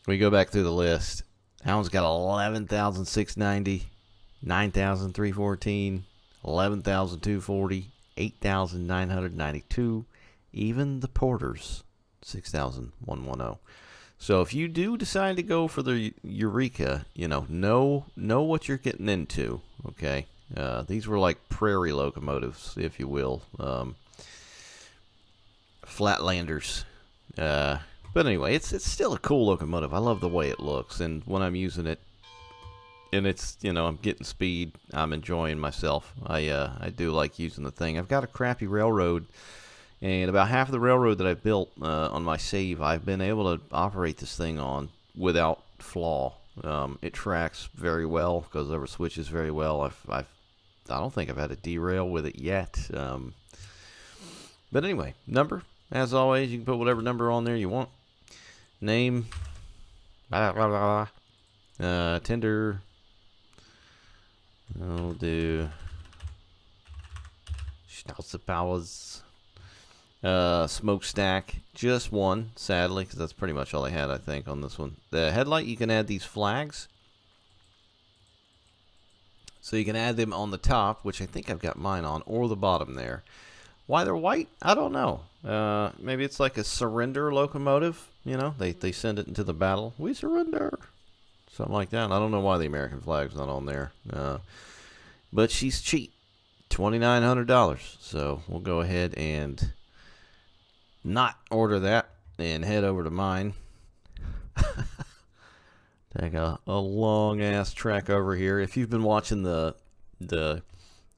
We go back through the list. That one's got 11,690, 9,314, 11,240, 8,992, even the Porters, 6,110. So if you do decide to go for the Eureka, you know what you're getting into, okay? These were like prairie locomotives, if you will, flatlanders. But anyway, it's still a cool locomotive. I love the way it looks, and when I'm using it, and it's, I'm getting speed, I'm enjoying myself. I do like using the thing. I've got a crappy railroad, and about half of the railroad that I've built on my save, I've been able to operate this thing on without flaw. It tracks very well, goes over switches very well. I don't think I've had a derail with it yet. But anyway, number, as always, you can put whatever number on there you want. Name, blah, blah, blah. Tender, I'll do Schnauzer Powers. Smokestack, just one, sadly, because that's pretty much all I had, I think, on this one. The headlight, you can add these flags. So you can add them on the top, which I think I've got mine on, or the bottom there. Why they're white, I don't know. Maybe it's like a surrender locomotive, they send it into the battle. We surrender. Something like that. I don't know why the American flag's not on there. But she's cheap. $2,900. So we'll go ahead and not order that and head over to mine. Take a long ass trek over here. If you've been watching the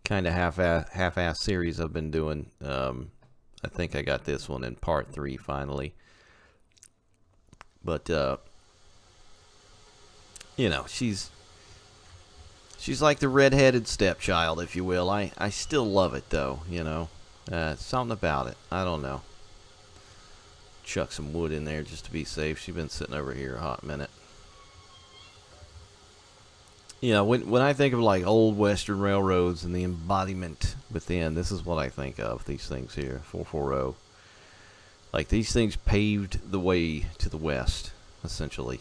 kind of half-ass series I've been doing, I think I got this one in part 3 finally. But she's like the red-headed stepchild, if you will. I still love it though, something about it. I don't know. Chuck some wood in there just to be safe. She's been sitting over here a hot minute. When I think of like old western railroads and the embodiment within, this is what I think of, these things here, 440. Like, these things paved the way to the west, essentially.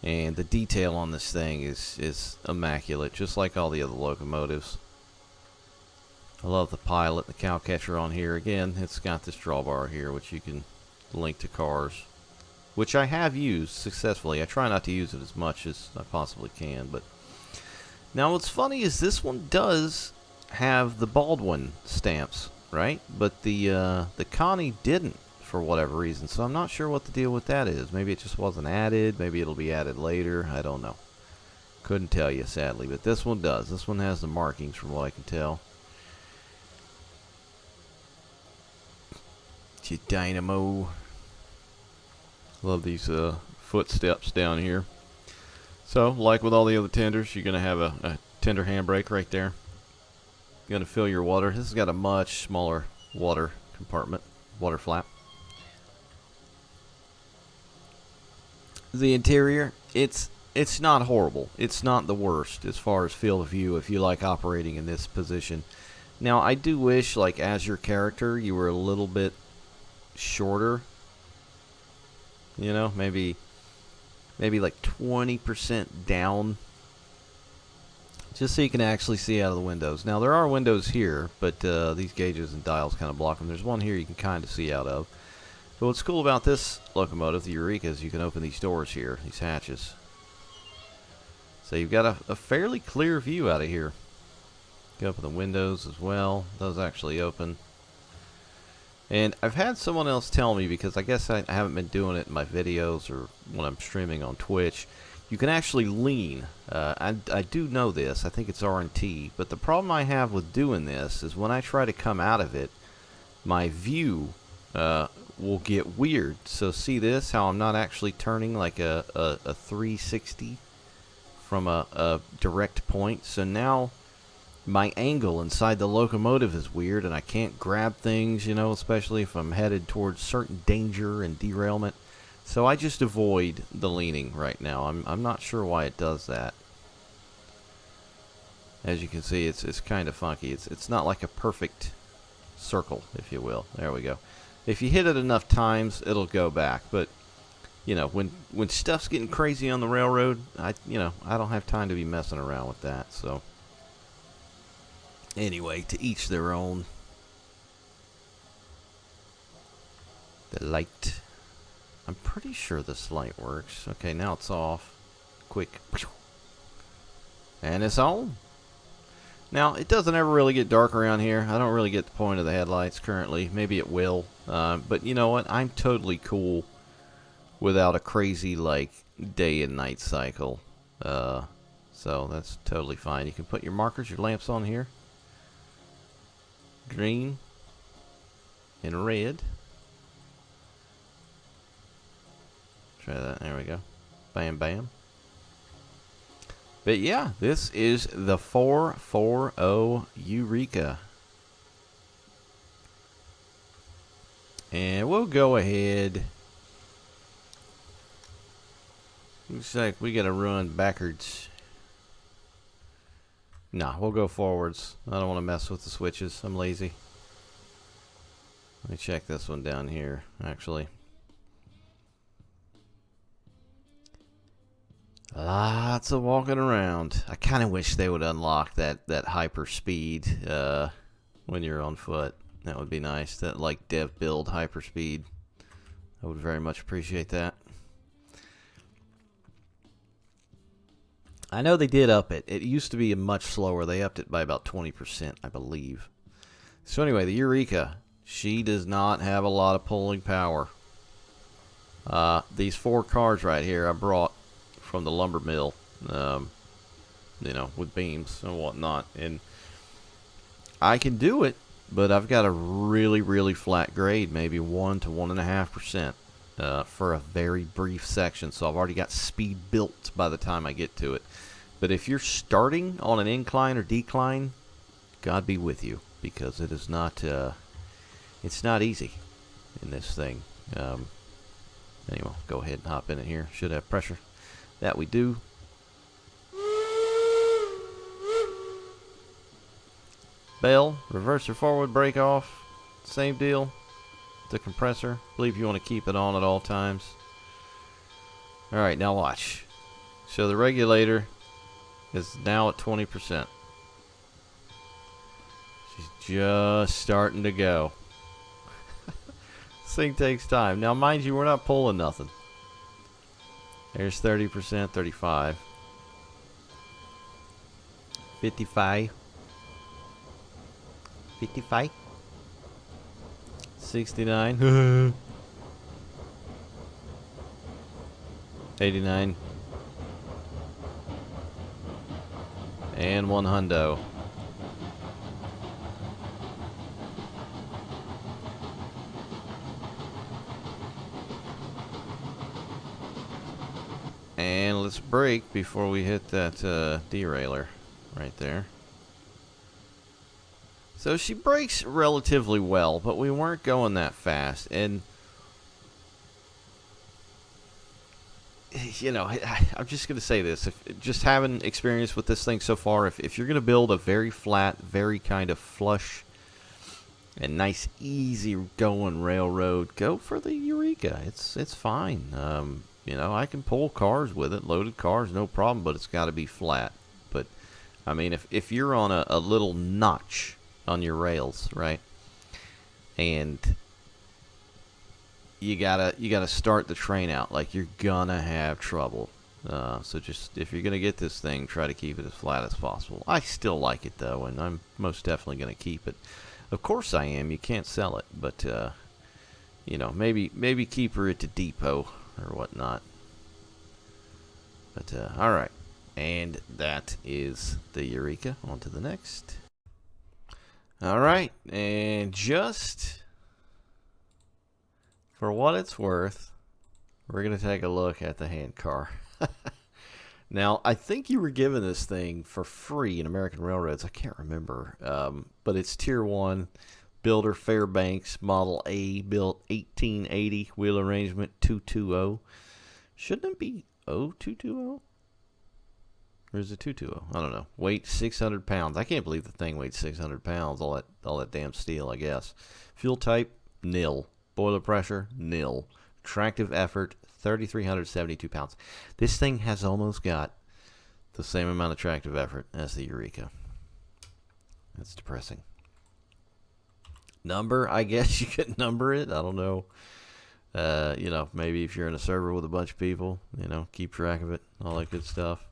And the detail on this thing is immaculate, just like all the other locomotives. I love the pilot, the cow catcher on here. Again, it's got this drawbar here, which you can link to cars, which I have used successfully. I try not to use it as much as I possibly can, but now what's funny is this one does have the Baldwin stamps, right? But the Connie didn't for whatever reason. So I'm not sure what the deal with that is. Maybe it just wasn't added. Maybe it'll be added later. I don't know. Couldn't tell you, sadly. But this one does. This one has the markings from what I can tell. Dynamo. Love these footsteps down here. So, like with all the other tenders, you're going to have a tender handbrake right there. You're going to fill your water. This has got a much smaller water compartment, water flap. The interior, it's not horrible. It's not the worst as far as field of view if you like operating in this position. Now, I do wish, like, as your character, you were a little bit shorter. You know, maybe like 20% down, just so you can actually see out of the windows. Now, there are windows here, but these gauges and dials kind of block them. There's one here you can kind of see out of. But what's cool about this locomotive, the Eureka, is you can open these doors here, these hatches. So you've got a fairly clear view out of here. You can open the windows as well. Those actually open. And I've had someone else tell me, because I guess I haven't been doing it in my videos or when I'm streaming on Twitch, you can actually lean. I do know this. I think it's R&T. But the problem I have with doing this is when I try to come out of it, my view will get weird. So see this? How I'm not actually turning like a 360 from a direct point. So now my angle inside the locomotive is weird, and I can't grab things, you know, especially if I'm headed towards certain danger and derailment. So I just avoid the leaning right now. I'm not sure why it does that. As you can see, it's kind of funky. It's not like a perfect circle, if you will. There we go. If you hit it enough times, it'll go back. But you know, when stuff's getting crazy on the railroad, I don't have time to be messing around with that. So anyway, to each their own. The light. I'm pretty sure this light works. Okay, now it's off. Quick. And it's on. Now, it doesn't ever really get dark around here. I don't really get the point of the headlights currently. Maybe it will. But you know what? I'm totally cool without a crazy, like, day and night cycle. So that's totally fine. You can put your markers, your lamps on here. Green and red. Try that. There we go. Bam, bam. But yeah, this is the 440 Eureka. And we'll go ahead. Looks like we gotta run backwards. Nah, we'll go forwards. I don't want to mess with the switches. I'm lazy. Let me check this one down here, actually. Lots of walking around. I kind of wish they would unlock that hyper speed when you're on foot. That would be nice. That like dev build hyper speed. I would very much appreciate that. I know they did up it. It used to be much slower. They upped it by about 20%, I believe. So anyway, the Eureka. She does not have a lot of pulling power. These 4 cars right here I brought from the lumber mill, you know, with beams and whatnot, and I can do it, but I've got a really, really flat grade, maybe 1 to 1.5%, for a very brief section. So I've already got speed built by the time I get to it. But if you're starting on an incline or decline, God be with you, because it is not, it's not easy in this thing. Anyway, go ahead and hop in it here. Should have pressure. That we do. Bell, reverser forward, brake off. Same deal. The compressor. Believe you want to keep it on at all times. Alright, now watch. So the regulator is now at 20%. She's just starting to go. This thing takes time. Now mind you, we're not pulling nothing. There's 30%, 35, 55. 55. 69. 89. And 1 hundo. And let's brake before we hit that derailer right there. So she brakes relatively well, but we weren't going that fast. And, you know, I'm just going to say this. Just having experience with this thing so far, if you're going to build a very flat, very kind of flush and nice, easy going railroad, go for the Eureka. It's fine. You know, I can pull cars with it, loaded cars, no problem, but it's got to be flat. But, I mean, if you're on a little notch on your rails, right, and you gotta start the train out, like, you're gonna have trouble. So just, if you're gonna get this thing, try to keep it as flat as possible. I still like it, though, and I'm most definitely gonna keep it. Of course I am. You can't sell it, but you know, maybe keep her at the depot or whatnot. But all right, and that is the Eureka. On to the next. All right, and just for what it's worth, we're gonna take a look at the hand car. Now, I think you were given this thing for free in American Railroads. I can't remember, but it's Tier 1, builder Fairbanks, Model A, built 1880, wheel arrangement 220. Shouldn't it be 0220? Or is it 220? I don't know. Weight 600 pounds. I can't believe the thing weighed 600 pounds. All that damn steel, I guess. Fuel type, nil. Boiler pressure, nil. Tractive effort, 3,372 pounds. This thing has almost got the same amount of tractive effort as the Eureka. That's depressing. Number, I guess you could number it. I don't know. You know, maybe if you're in a server with a bunch of people, you know, keep track of it, all that good stuff.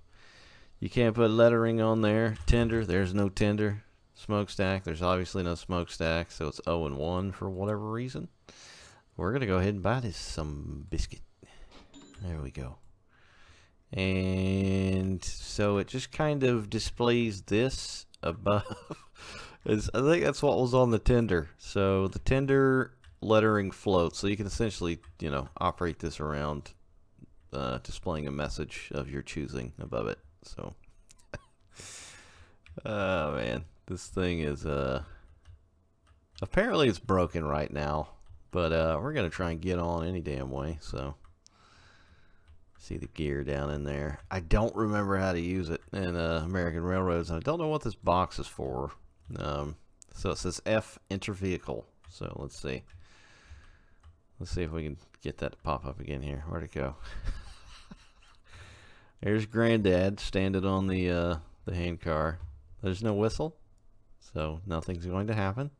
You can't put lettering on there. Tender, there's no tender. Smokestack, there's obviously no smokestack, so it's 0 and 1 for whatever reason. We're going to go ahead and buy this some biscuit. There we go. And so it just kind of displays this above. I think that's what was on the tender. So the tender lettering floats. So you can essentially, you know, operate this around displaying a message of your choosing above it. So, oh man, this thing is, apparently it's broken right now. But we're going to try and get on any damn way, so. See the gear down in there. I don't remember how to use it in American Railroads, and I don't know what this box is for. So it says F, enter vehicle. So let's see. Let's see if we can get that to pop up again here. Where'd it go? There's Granddad standing on the hand car. There's no whistle, so nothing's going to happen.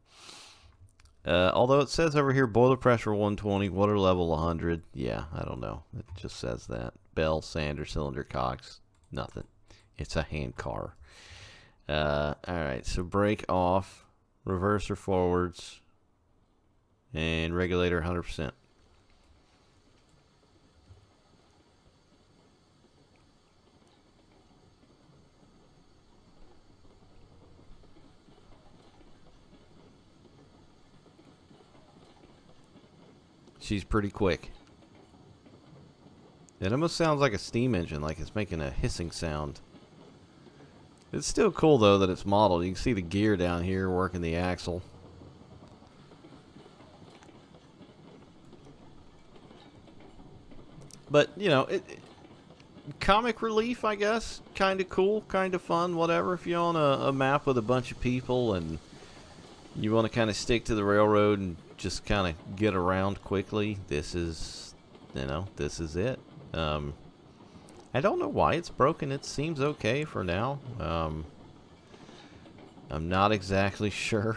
Although it says over here, boiler pressure 120, water level 100. Yeah, I don't know. It just says that. Bell, sander, cylinder cocks. Nothing. It's a hand car. Alright, so brake off, reverser forwards, and regulator 100%. She's pretty quick. It almost sounds like a steam engine, like it's making a hissing sound. It's still cool though that it's modeled. You can see the gear down here working the axle. But, you know, comic relief, I guess. Kind of cool, kind of fun, whatever. If you're on a map with a bunch of people and you want to kind of stick to the railroad and just kind of get around quickly, this is, you know, this is it. I don't know why it's broken. It seems okay for now. I'm not exactly sure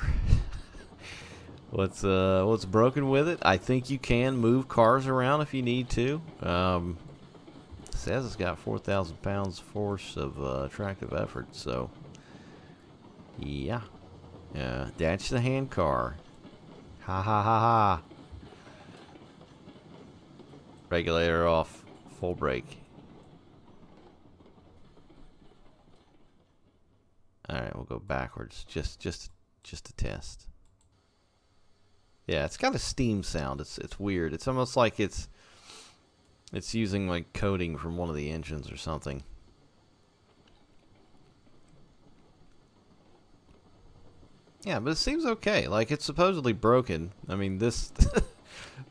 what's broken with it. I think you can move cars around if you need to. It says it's got 4,000 pounds force of tractive effort, so yeah. Yeah, that's the hand car. Ha ha ha ha. Regulator off. Full brake. Alright, we'll go backwards. Just a test. Yeah, it's got a steam sound. It's weird. It's almost like it's using like coding from one of the engines or something. Yeah, but it seems okay. Like, it's supposedly broken. I mean, this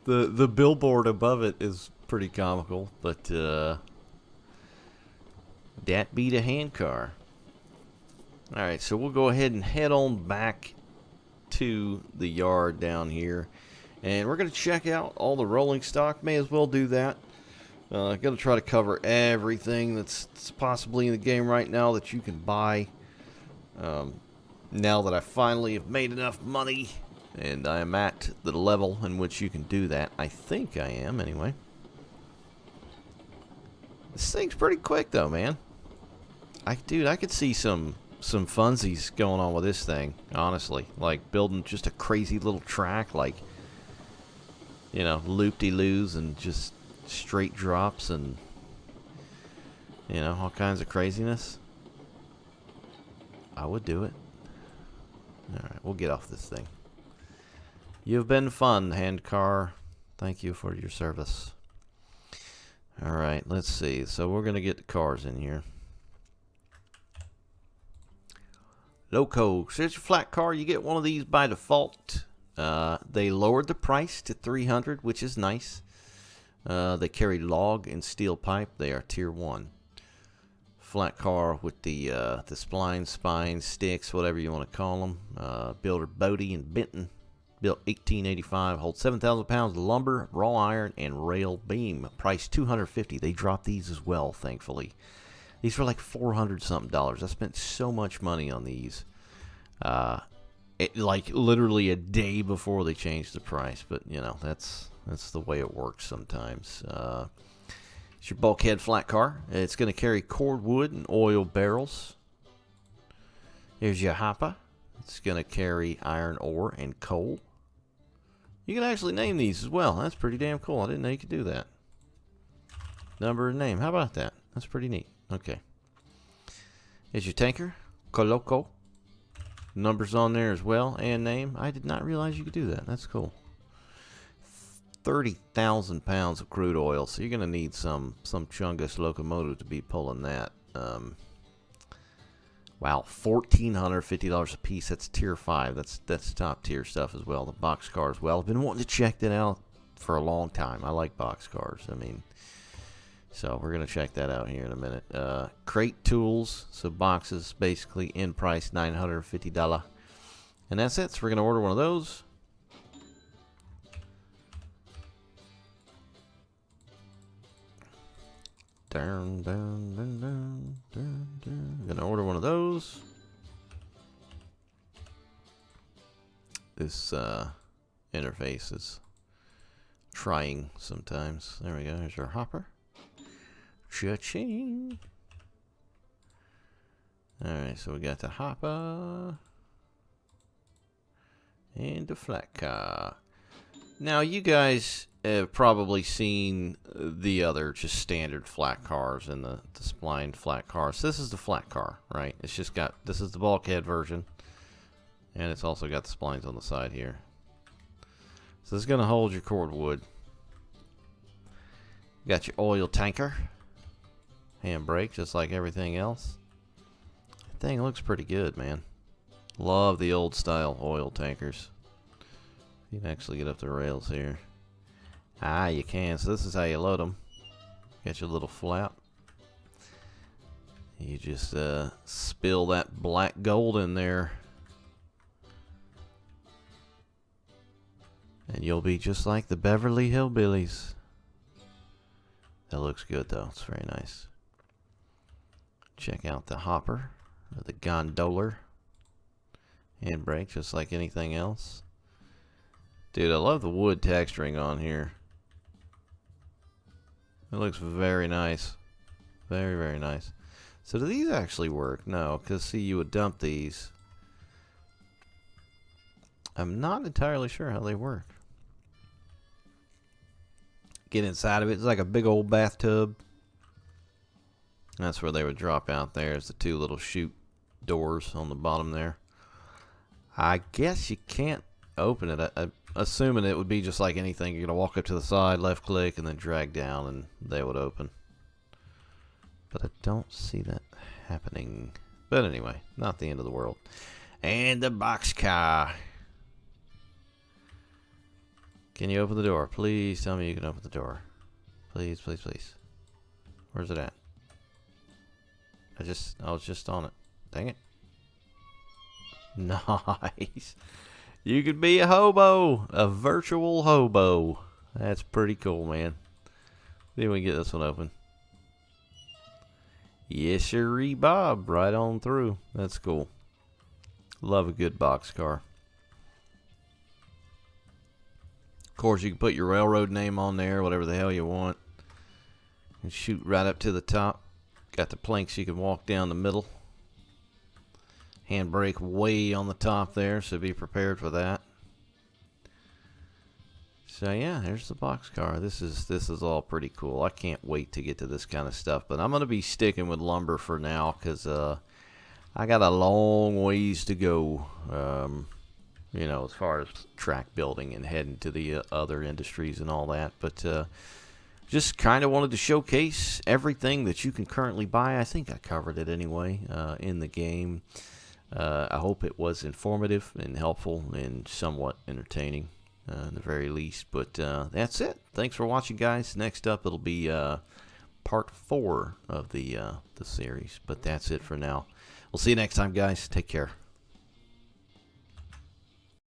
the billboard above it is pretty comical, but that be the hand car. Alright, so we'll go ahead and head on back to the yard down here, and we're going to check out all the rolling stock. May as well do that. Going to try to cover everything that's possibly in the game right now that you can buy. Now that I finally have made enough money, and I am at the level in which you can do that. I think I am, anyway. This thing's pretty quick, though, man. Dude, I could see some funsies going on with this thing, honestly. Like, building just a crazy little track, like, you know, loop-de-loos and just straight drops and, you know, all kinds of craziness. I would do it. Alright, we'll get off this thing. You've been fun, hand car. Thank you for your service. Alright, let's see. So we're going to get the cars in here. Loco. So it's a flat car. You get one of these by default. They lowered the price to $300, which is nice. They carry log and steel pipe. They are tier 1. Flat car with the spline, spines, sticks, whatever you want to call them. Builder Bodie and Benton. Built 1885. Holds 7,000 pounds of lumber, raw iron, and rail beam. Price $250. They dropped these as well, thankfully. These were like $400-something. I spent so much money on these. Like literally a day before they changed the price. But, you know, that's the way it works sometimes. It's your bulkhead flat car. It's going to carry cordwood and oil barrels. Here's your hopper. It's going to carry iron ore and coal. You can actually name these as well. That's pretty damn cool. I didn't know you could do that. Number and name. How about that? That's pretty neat. Okay. Here's your tanker. Loco. Numbers on there as well and name. I did not realize you could do that. That's cool. 30,000 pounds of crude oil, so you're going to need some chungus locomotive to be pulling that. Wow, $1,450 a piece. That's tier 5. That's top tier stuff as well. The box car as well. I've been wanting to check that out for a long time. I like box cars. I mean, so we're going to check that out here in a minute. Crate tools, so boxes basically in price $950. And that's it. So we're going to order one of those. I'm gonna order one of those. This interface is trying sometimes. There we go. Here's our hopper. Cha-ching. Alright, so we got the hopper and the flat car. Now, you guys have probably seen the other just standard flat cars and the splined flat cars. So this is the flat car, right? It's just got, this is the bulkhead version. And it's also got the splines on the side here. So this is going to hold your cordwood. Got your oil tanker. Handbrake, just like everything else. That thing looks pretty good, man. Love the old style oil tankers. You can actually get up the rails here. Ah, you can. So this is how you load them. Got your little flap. You just spill that black gold in there. And you'll be just like the Beverly Hillbillies. That looks good though. It's very nice. Check out the hopper. Or the gondoler. Handbrake just like anything else. Dude, I love the wood texturing on here. It looks very nice. Very, very nice. So do these actually work? No, because see, you would dump these. I'm not entirely sure how they work. Get inside of it. It's like a big old bathtub. That's where they would drop out. There's the two little chute doors on the bottom there. I guess you can't open it. I'm assuming it would be just like anything. You're going to walk up to the side, left click, and then drag down, and they would open. But I don't see that happening. But anyway, not the end of the world. And the boxcar. Can you open the door? Please tell me you can open the door. Please, please, please. Where's it at? I was just on it. Dang it. Nice. You could be a hobo. A virtual hobo. That's pretty cool, man. See if we can get this one open. Yes, sirree, Bob. Right on through. That's cool. Love a good boxcar. Of course, you can put your railroad name on there, whatever the hell you want. And shoot right up to the top. Got the planks you can walk down the middle. Handbrake way on the top there, so be prepared for that. So yeah, there's the boxcar. This is all pretty cool. I can't wait to get to this kind of stuff, but I'm gonna be sticking with lumber for now because I got a long ways to go. You know, as far as track building and heading to the other industries and all that, but just kind of wanted to showcase everything that you can currently buy. I think I covered it anyway in the game. I hope it was informative and helpful and somewhat entertaining, at the very least. But that's it. Thanks for watching, guys. Next up, it'll be part 4 of the series. But that's it for now. We'll see you next time, guys. Take care.